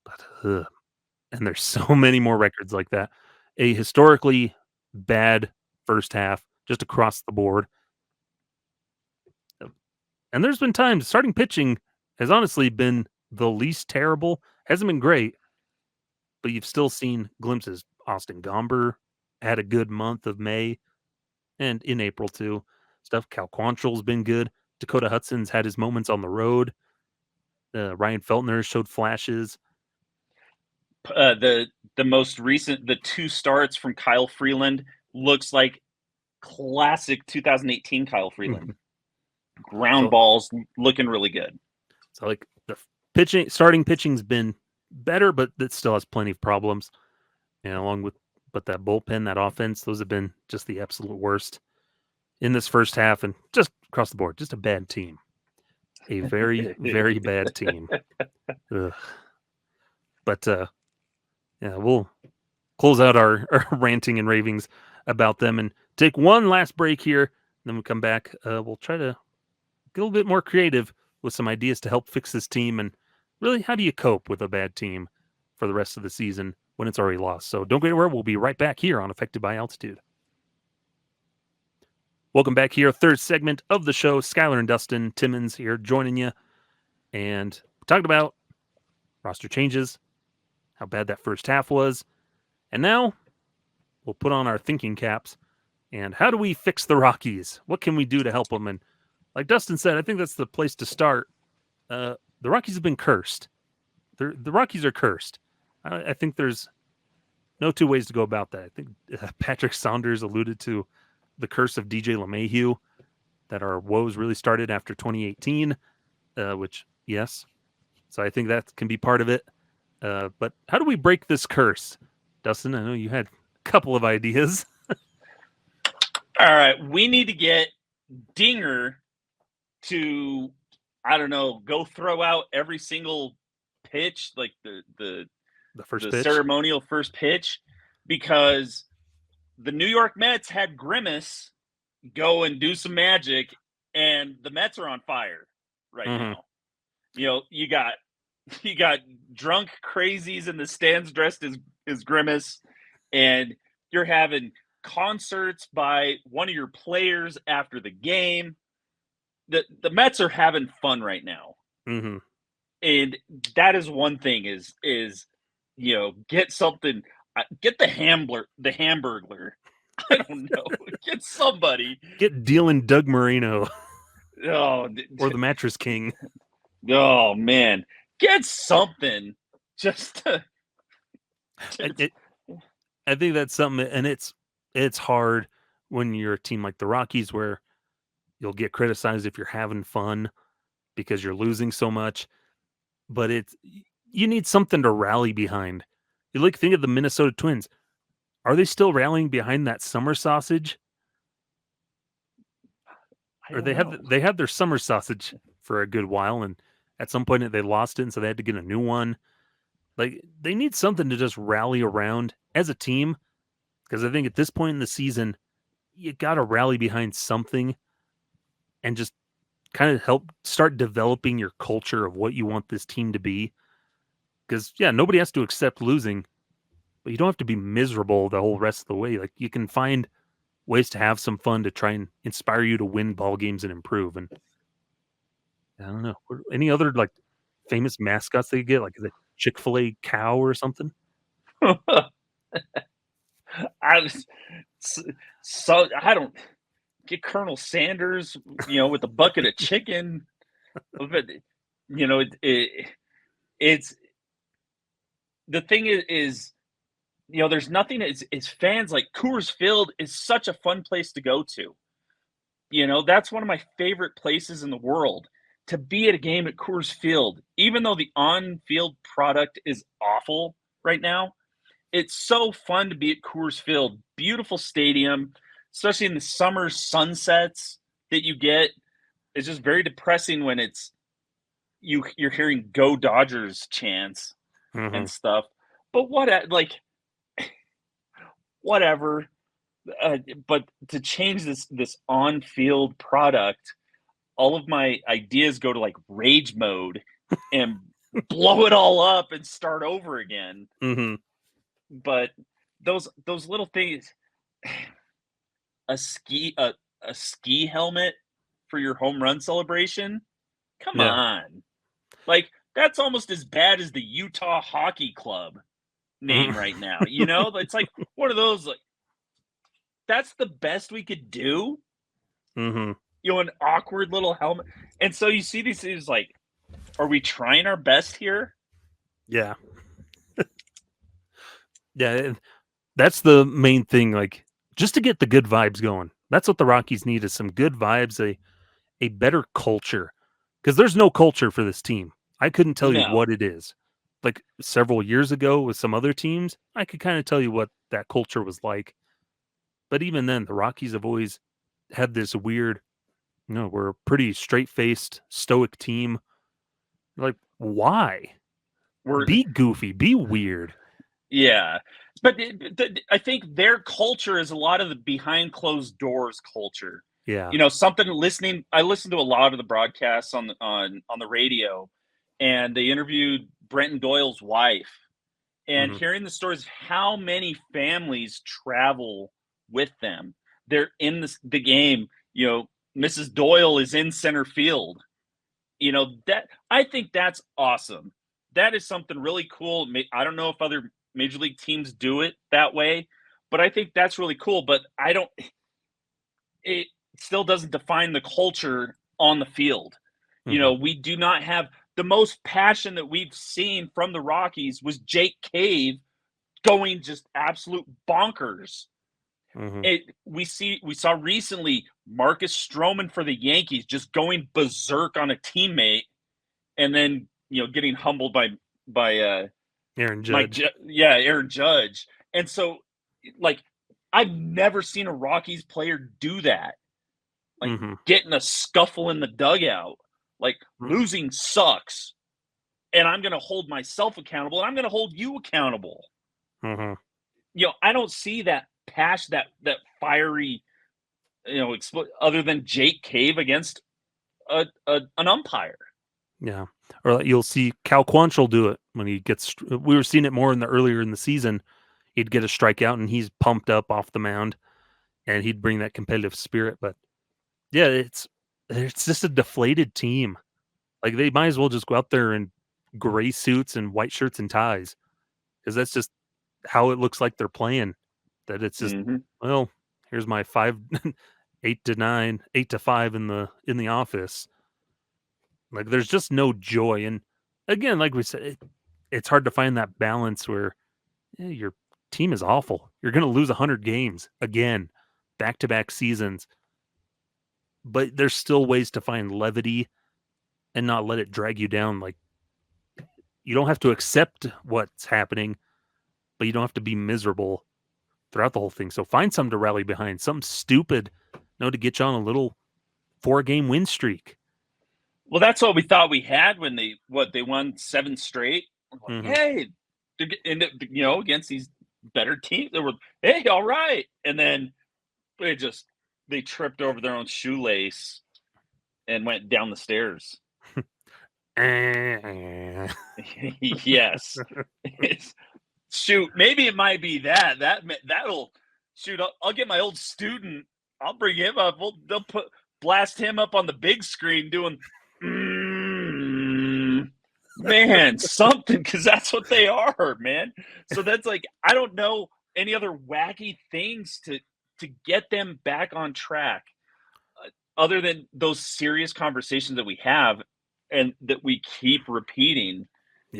But, and there's so many more records like that. A historically bad first half, just across the board. And there's been times starting pitching has honestly been the least terrible. Hasn't been great, but you've still seen glimpses. Austin Gomber had a good month of May and in April too. Stuff. Cal Quantrill's been good. Dakota Hudson's had his moments on the road. Ryan Feltner showed flashes. The most recent, the 2 starts from Kyle Freeland looks like classic 2018 Kyle Freeland. Ground balls looking really good. So like the starting pitching's been better, but it still has plenty of problems. And along with, but that bullpen, that offense, those have been just the absolute worst in this first half and just across the board. Just a bad team. A very, very bad team. Ugh. But yeah, we'll close out our ranting and ravings about them and take one last break here. Then we'll come back. We'll try to get a little bit more creative with some ideas to help fix this team. And really, how do you cope with a bad team for the rest of the season when it's already lost? So don't go anywhere. We'll be right back here on Affected by Altitude. Welcome back here. 3rd segment of the show. Skyler and Dustin Timmins here joining you. And we talked about roster changes, how bad that first half was. And now we'll put on our thinking caps. And how do we fix the Rockies? What can we do to help them? And like Dustin said, I think that's the place to start. The Rockies have been cursed. The Rockies are cursed. I think there's no 2 ways to go about that. I think Patrick Saunders alluded to the curse of DJ LeMahieu, that our woes really started after 2018, which, yes. So I think that can be part of it. But how do we break this curse? Dustin, I know you had a couple of ideas. All right. We need to get Dinger to, I don't know, go throw out every single pitch, like the first pitch, ceremonial first pitch, because the New York Mets had Grimace go and do some magic, and the Mets are on fire right now. You know, you got drunk crazies in the stands dressed as Grimace, and you're having concerts by one of your players after the game. The Mets are having fun right now. And that is one thing is, you know, get something, get the Hamburglar. I don't know. Get somebody. Get dealing Doug Marino. Oh, or the Mattress King. Oh man, get something. Just to, I think that's something, and it's hard when you're a team like the Rockies where you'll get criticized if you're having fun because you're losing so much. But you need something to rally behind. You think of the Minnesota Twins. Are they still rallying behind that summer sausage? Or they had their summer sausage for a good while, and at some point they lost it, and so they had to get a new one. Like, they need something to just rally around as a team, because I think at this point in the season, you got to rally behind something and just kind of help start developing your culture of what you want this team to be. Because, yeah, nobody has to accept losing, but you don't have to be miserable the whole rest of the way. Like, you can find ways to have some fun to try and inspire you to win ball games and improve. And I don't know, any other like famous mascots they get, like is it Chick-fil-A cow or something? I don't get Colonel Sanders, you know, with a bucket of chicken. But you know, it's the thing is, you know, there's nothing as fans, like Coors Field is such a fun place to go to. You know, that's one of my favorite places in the world, to be at a game at Coors Field. Even though the on-field product is awful right now, it's so fun to be at Coors Field. Beautiful stadium, especially in the summer sunsets that you get. It's just very depressing when it's, you're hearing "Go Dodgers" chants and stuff. But whatever. But to change this on-field product, all of my ideas go to like rage mode and blow it all up and start over again. But those little things, a ski helmet for your home run celebration, come on, like that's almost as bad as the Utah Hockey Club name right now. You know, it's like one of those, like, that's the best we could do. You know, an awkward little helmet. And so you see these things like, are we trying our best here? Yeah. Yeah, that's the main thing, like, just to get the good vibes going. That's what the Rockies need, is some good vibes, a better culture. Because there's no culture for this team. I couldn't tell you what it is. Like several years ago with some other teams, I could kind of tell you what that culture was like. But even then, the Rockies have always had this weird, we're a pretty straight-faced, stoic team. Like, why? Be goofy, be weird. Yeah. But I think their culture is a lot of the behind closed doors culture. Yeah. You know, I listened to a lot of the broadcasts on the radio, and they interviewed Brenton Doyle's wife, and hearing the stories of how many families travel with them. They're in the game, you know, Mrs. Doyle is in center field. You know, that I think that's awesome. That is something really cool. I don't know if other major league teams do it that way, but I think that's really cool. But it still doesn't define the culture on the field. You know, we do not have the most passion that we've seen from the Rockies was Jake Cave going just absolute bonkers. We saw recently Marcus Stroman for the Yankees just going berserk on a teammate, and then getting humbled by Aaron Judge. Aaron Judge. And so, like, I've never seen a Rockies player do that. Like, getting a scuffle in the dugout. Like, losing sucks, and I'm going to hold myself accountable, and I'm going to hold you accountable. I don't see that passion, that fiery, other than Jake Cave against an umpire. Yeah. Or you'll see Cal Quantrill do it when he gets. We were seeing it more earlier in the season. He'd get a strikeout and he's pumped up off the mound, and he'd bring that competitive spirit. But yeah, it's just a deflated team. Like, they might as well just go out there in gray suits and white shirts and ties, because that's just how it looks like they're playing. That it's just, well, here's my 8 to 9, 8 to 5 in the office. Like, there's just no joy. And again, like we said, it's hard to find that balance where your team is awful. You're going to lose 100 games again, back-to-back seasons. But there's still ways to find levity and not let it drag you down. Like, you don't have to accept what's happening, but you don't have to be miserable throughout the whole thing. So find something to rally behind, something stupid, to get you on a little 4-game win streak. Well, that's what we thought we had when they won 7 straight. Like, hey, against these better teams, they were, hey, all right. And then they tripped over their own shoelace and went down the stairs. Yes. Shoot, maybe it might be that'll shoot. I'll get my old student. I'll bring him up. They'll blast him up on the big screen doing man something, because that's what they are, man. So that's like, I don't know any other wacky things to get them back on track, other than those serious conversations that we have and that we keep repeating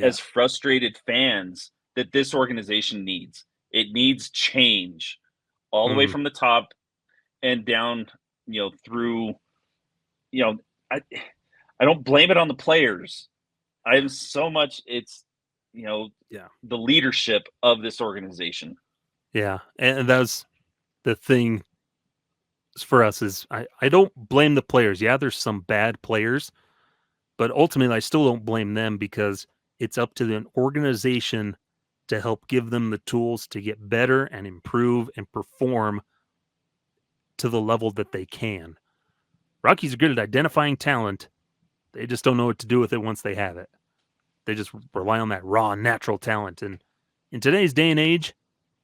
as frustrated fans, that this organization needs. It needs change all the way from the top and down, through, I don't blame it on the players. I have so much, it's, the leadership of this organization. Yeah. And that's the thing for us, is I don't blame the players. Yeah, there's some bad players, But ultimately, I still don't blame them because it's up to the organization to help give them the tools to get better and improve and perform to the level that they can. Rockies are good at identifying talent. They just don't know what to do with it once they have it. They just rely on that raw, natural talent. And in today's day and age,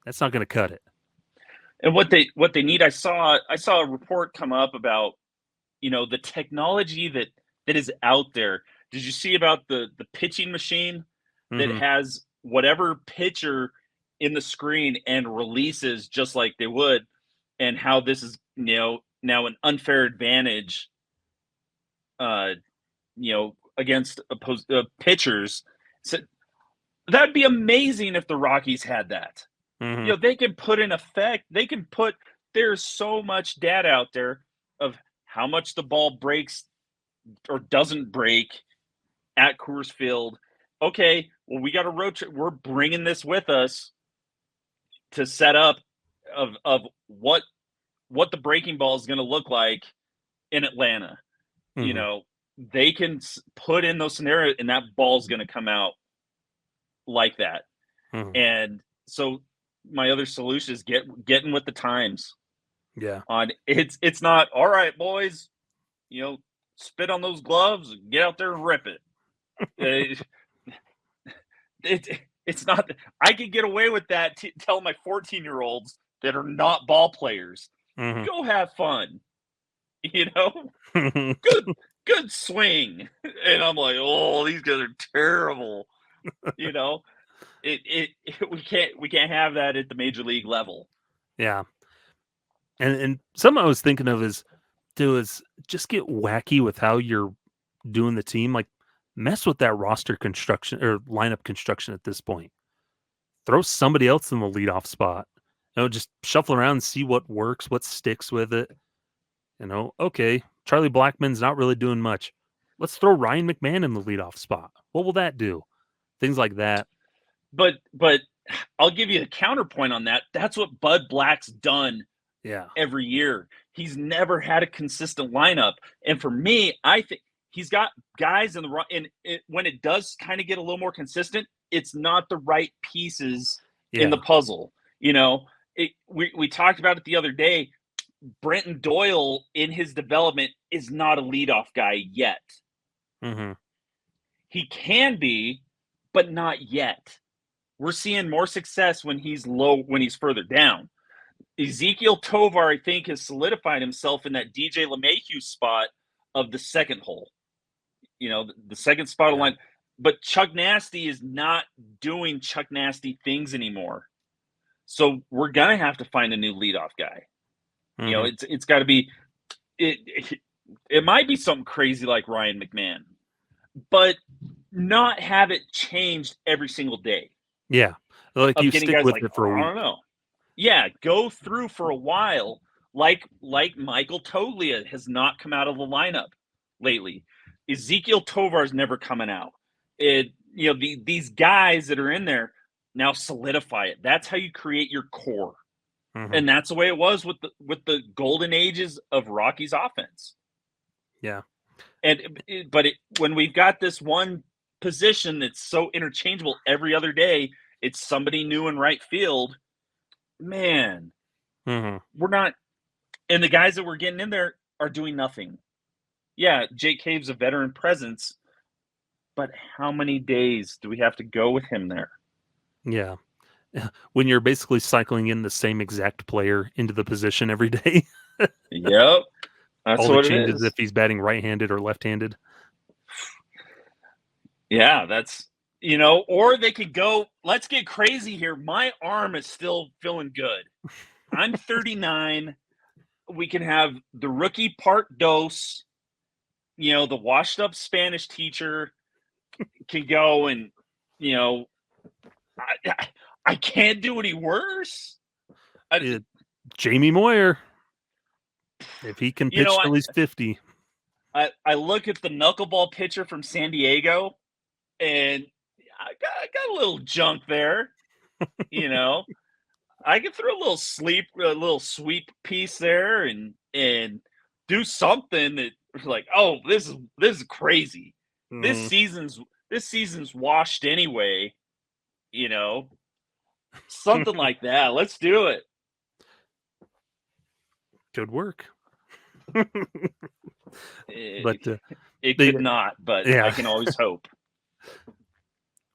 that's not going to cut it. And what they need, I saw a report come up about, the technology that is out there. Did you see about the pitching machine that has whatever pitcher in the screen and releases just like they would, and how this is, now an unfair advantage, against opposed pitchers. So that'd be amazing if the Rockies had that. They can put in effect, there's so much data out there of how much the ball breaks or doesn't break at Coors Field. Okay, well, we got a road trip. We're bringing this with us to set up of what the breaking ball is going to look like in Atlanta. They can put in those scenarios, and that ball's going to come out like that. And so my other solution is getting with the times. Yeah. It's not, all right, boys, spit on those gloves, get out there and rip it. It's not, I could get away with that. Tell my 14-year-olds that are not ball players, go have fun, good swing. And I'm like, oh, these guys are terrible. We can't have that at the major league level. Yeah. And something I was thinking of is just get wacky with how you're doing the team. Like, mess with that roster construction or lineup construction at this point. Throw somebody else in the leadoff spot. Just shuffle around and see what works, what sticks with it. Okay, Charlie Blackmon's not really doing much. Let's throw Ryan McMahon in the leadoff spot. What will that do? Things like that. But I'll give you a counterpoint on that. That's what Bud Black's done. Yeah. Every year. He's never had a consistent lineup. And for me, I think he's got guys in when it does kind of get a little more consistent, it's not the right pieces in the puzzle. We talked about it the other day. Brenton Doyle in his development is not a leadoff guy yet. He can be, but not yet. We're seeing more success when he's further down. Ezekiel Tovar, I think, has solidified himself in that DJ LeMahieu spot of the second hole. The second spot of line. But Chuck Nasty is not doing Chuck Nasty things anymore. So we're going to have to find a new leadoff guy. It's got to be it might be something crazy like Ryan McMahon, but not have it changed every single day. Yeah. Like you stick with it for a week. I don't know. Yeah, go through for a while, like Michael Toglia has not come out of the lineup lately. Ezekiel Tovar's never coming out. These guys that are in there now solidify it. That's how you create your core, and that's the way it was with the golden ages of Rockies offense. Yeah, when we've got this one position that's so interchangeable every other day, it's somebody new in right field. Man, we're not, and the guys that we're getting in there are doing nothing. Yeah, Jake Cave's a veteran presence, but how many days do we have to go with him there? Yeah. When you're basically cycling in the same exact player into the position every day. Yep. That's all what the changes it is. If he's batting right-handed or left-handed. Yeah, that's, or they could go, let's get crazy here. My arm is still feeling good. I'm 39. We can have the rookie part dose. The washed up Spanish teacher can go and, I can't do any worse. Jamie Moyer, if he can pitch till he's 50. I look at the knuckleball pitcher from San Diego, and I got a little junk there. I can throw a little sweep piece there, and do something that like, oh, this is crazy. this season's washed anyway. Something like that. Let's do it. Could work. But it could not. But yeah. I can always hope.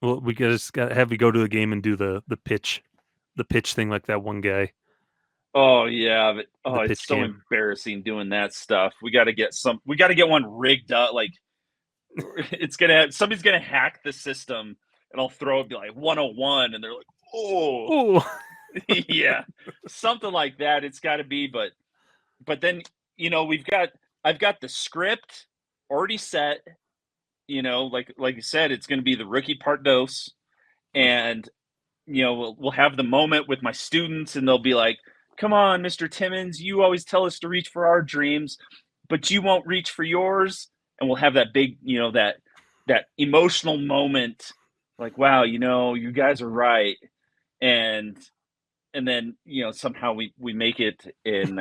Well, we just got to have you go to the game and do the pitch thing like that one guy. Oh yeah, but it's so embarrassing doing that stuff. We got to get one rigged up. Like somebody's gonna hack the system, and I'll throw it, be like 101, and they're like, oh, yeah, something like that. It's got to be, but then I've got the script already set. Like you said, it's going to be the rookie part dose, and we'll have the moment with my students, and they'll be like, come on, Mr. Timmins, you always tell us to reach for our dreams, but you won't reach for yours. And we'll have that big, that emotional moment, like, wow, you guys are right. And then, somehow we make it in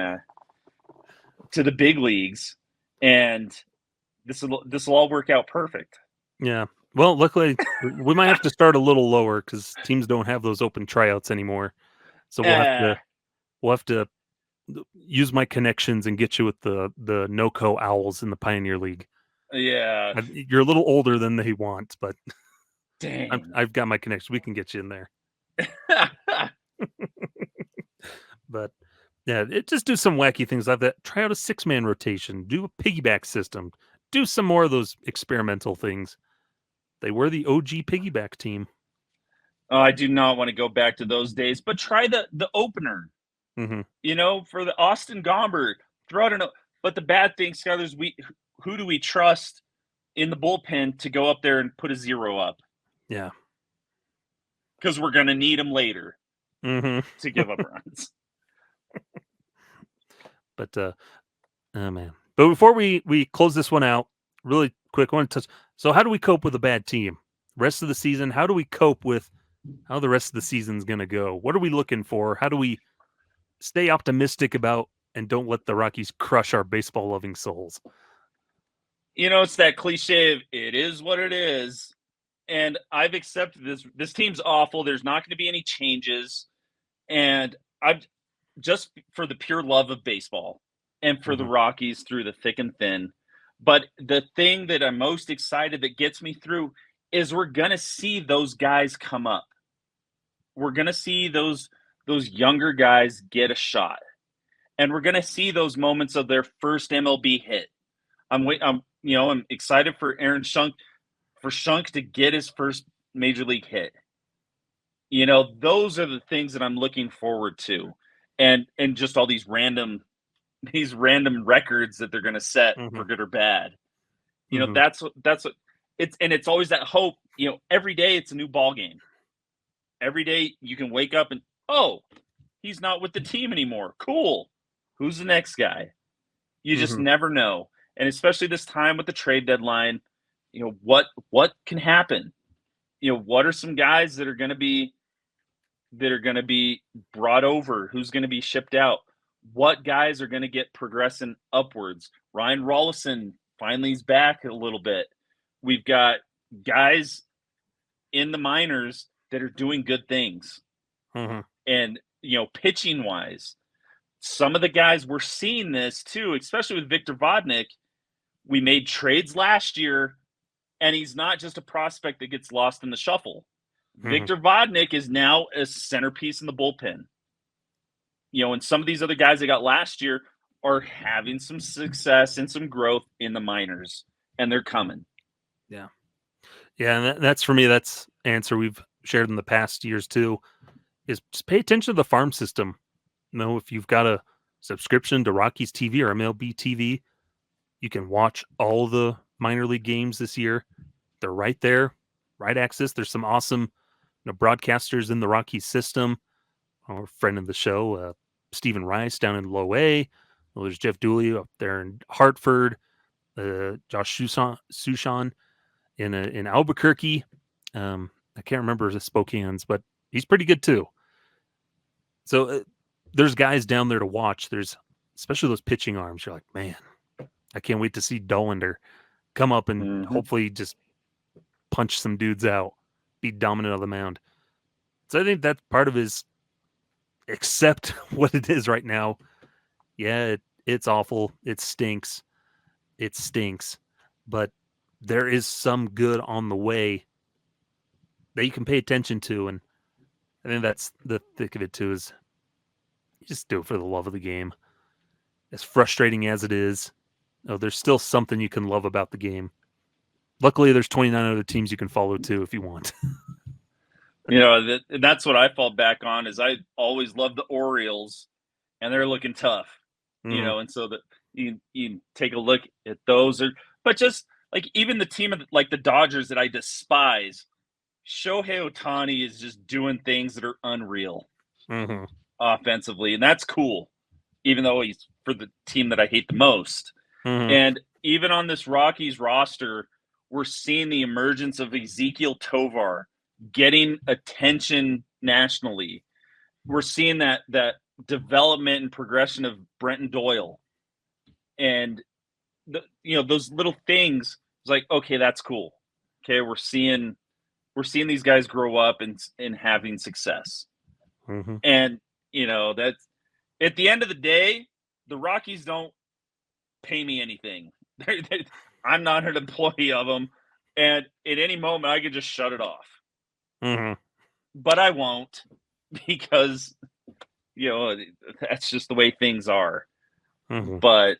to the big leagues, and this will all work out perfect. Yeah. Well, luckily we might have to start a little lower because teams don't have those open tryouts anymore. So we'll have to use my connections and get you with the NoCo Owls in the Pioneer League. Yeah. You're a little older than they want, but dang, I've got my connection. We can get you in there. But yeah, just do some wacky things like that. Try out a 6-man rotation. Do a piggyback system. Do some more of those experimental things. They were the OG piggyback team. Oh, I do not want to go back to those days, but try the opener. Mm-hmm. For the Austin Gomberg, throw it in. But the bad thing, Skyler, is who do we trust in the bullpen to go up there and put a 0 up? Yeah, because we're gonna need them later to give up runs. But oh man! But before we close this one out, really quick, I want to touch. So, how do we cope with a bad team? Rest of the season, how do we cope with how the rest of the season's going to go? What are we looking for? How do we stay optimistic about and don't let the Rockies crush our baseball-loving souls? It's that cliche of it is what it is. And I've accepted this. This team's awful. There's not going to be any changes. And I've just for the pure love of baseball and for the Rockies through the thick and thin. But the thing that I'm most excited that gets me through is we're going to see those guys come up. We're going to see those younger guys get a shot. And we're going to see those moments of their first MLB hit. I'm excited for Aaron Schunk, for Schunk to get his first major league hit. Those are the things that I'm looking forward to. And just all these random records that they're going to set for good or bad. That's what it's, and it's always that hope, every day it's a new ball game. Every day you can wake up and, oh, he's not with the team anymore. Cool. Who's the next guy? You just never know. And especially this time with the trade deadline, what can happen? What are some guys that are going to be brought over? Who's going to be shipped out? What guys are going to get progressing upwards? Ryan Rollison finally is back a little bit. We've got guys in the minors that are doing good things. And, pitching wise, some of the guys we're seeing this too, especially with Victor Vodnik. We made trades last year, and he's not just a prospect that gets lost in the shuffle. Victor Vodnik is now a centerpiece in the bullpen. And some of these other guys they got last year are having some success and some growth in the minors, and they're coming. Yeah. Yeah, and that's for me, that's answer we've shared in the past years too, is just pay attention to the farm system. If you've got a subscription to Rockies TV or MLB TV, you can watch all the minor league games this year. They're right there, right access. There's some awesome broadcasters in the Rockies system. Our friend of the show, Stephen Rice down in Low A. Well, there's Jeff Dooley up there in Hartford. Josh Sushan in Albuquerque. I can't remember the Spokane's, but he's pretty good too. So there's guys down there to watch. There's especially those pitching arms. You're like, man, I can't wait to see Dollander come up and hopefully just punch some dudes out, be dominant on the mound. So I think that's part of his accept what it is right now. Yeah, it's awful. It stinks. It stinks. But there is some good on the way that you can pay attention to. And I think that's the thick of it too, is you just do it for the love of the game. As frustrating as it is, there's still something you can love about the game. Luckily, there's 29 other teams you can follow too if you want. That's what I fall back on, is I always loved the Orioles, and they're looking tough. And so that you take a look at those, but just like even the team like the Dodgers that I despise, Shohei Ohtani is just doing things that are unreal offensively, and that's cool, even though he's for the team that I hate the most. And even on this Rockies roster, we're seeing the emergence of Ezekiel Tovar getting attention nationally. We're seeing that development and progression of Brenton Doyle, and those little things. It's like, okay, that's cool. Okay, we're seeing these guys grow up and having success. And that's at the end of the day, the Rockies don't pay me anything. I'm not an employee of them, and at any moment I could just shut it off. But I won't, because that's just the way things are. But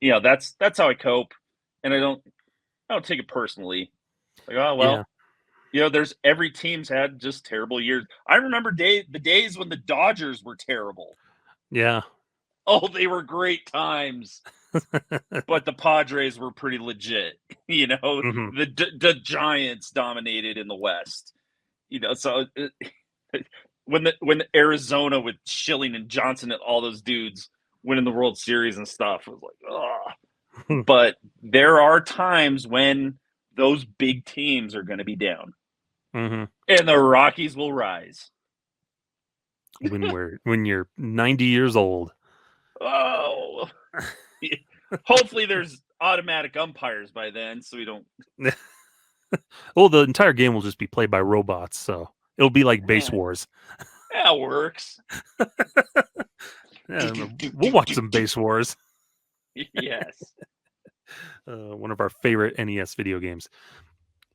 that's how I cope, and I don't take it personally. Like, oh well, there's every team's had just terrible years. I remember the days when the Dodgers were terrible. Yeah. Oh, they were great times. But the Padres were pretty legit. The Giants dominated in the West. So when Arizona with Schilling and Johnson and all those dudes winning the World Series and stuff, it was like, oh. But there are times when those big teams are going to be down, and the Rockies will rise when you're 90 years old. Oh, hopefully there's automatic umpires by then, so we don't. Well, the entire game will just be played by robots, so it'll be like Base Wars. That works. We'll watch some Base Wars. Yes. One of our favorite NES video games.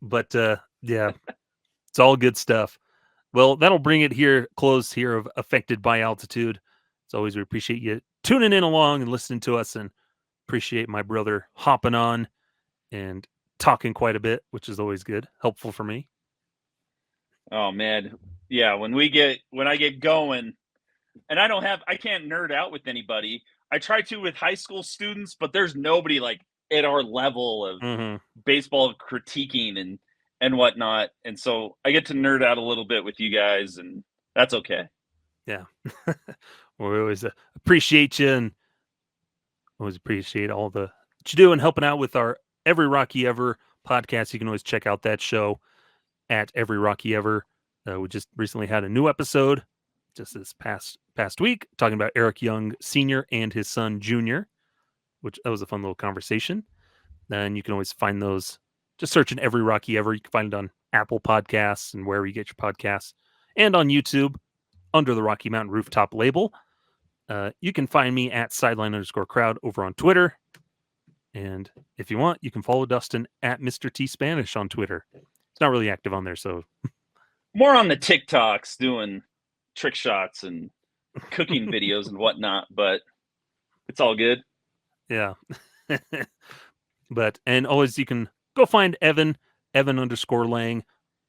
But yeah, it's all good stuff. Well, that'll bring it close here of Affected by Altitude. As always, we appreciate you tuning in along and listening to us, and appreciate my brother hopping on and talking quite a bit, which is always good, helpful for me. Oh man, yeah. When I get going, and I can't nerd out with anybody. I try to with high school students, but there's nobody like at our level of baseball critiquing and whatnot. And so I get to nerd out a little bit with you guys, and that's okay. Yeah. Well, we always appreciate you, and always appreciate all what you do and helping out with our Every Rockie Ever podcast. You can always check out that show at Every Rockie Ever. We just recently had a new episode just this past week talking about Eric Young Sr. and his son Jr., which that was a fun little conversation. And you can always find those, just searching Every Rockie Ever. You can find it on Apple Podcasts and wherever you get your podcasts, and on YouTube under the Rocky Mountain Rooftop label. You can find me at sideline_crowd over on Twitter. And if you want, you can follow Dustin at Mr. T Spanish on Twitter. It's not really active on there, so more on the TikToks doing trick shots and cooking videos and whatnot, but it's all good. Yeah. And always you can go find Evan _Lang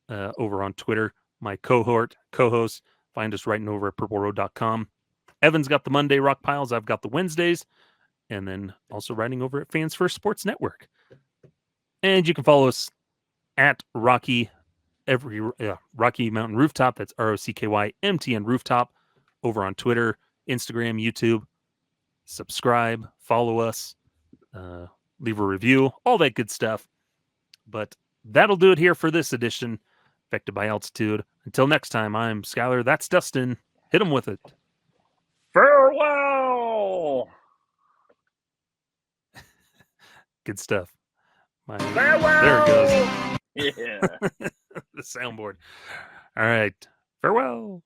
over on Twitter. My co-host, find us writing over at purpleroad.com. Evan's got the Monday Rock Piles. I've got the Wednesdays. And then also writing over at Fans First Sports Network. And you can follow us at Rocky Mountain Rooftop. That's ROCKYMTN Rooftop over on Twitter, Instagram, YouTube. Subscribe, follow us, leave a review, all that good stuff. But that'll do it here for this edition, Affected by Altitude. Until next time, I'm Skyler. That's Dustin. Hit him with it. Farewell! Good stuff. Farewell! There it goes. Yeah. The soundboard. All right. Farewell.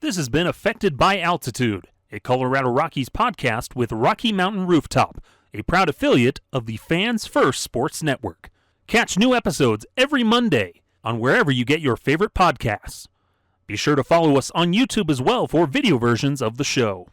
This has been Affected by Altitude, a Colorado Rockies podcast with Rocky Mountain Rooftop, a proud affiliate of the Fans First Sports Network. Catch new episodes every Monday on wherever you get your favorite podcasts. Be sure to follow us on YouTube as well for video versions of the show.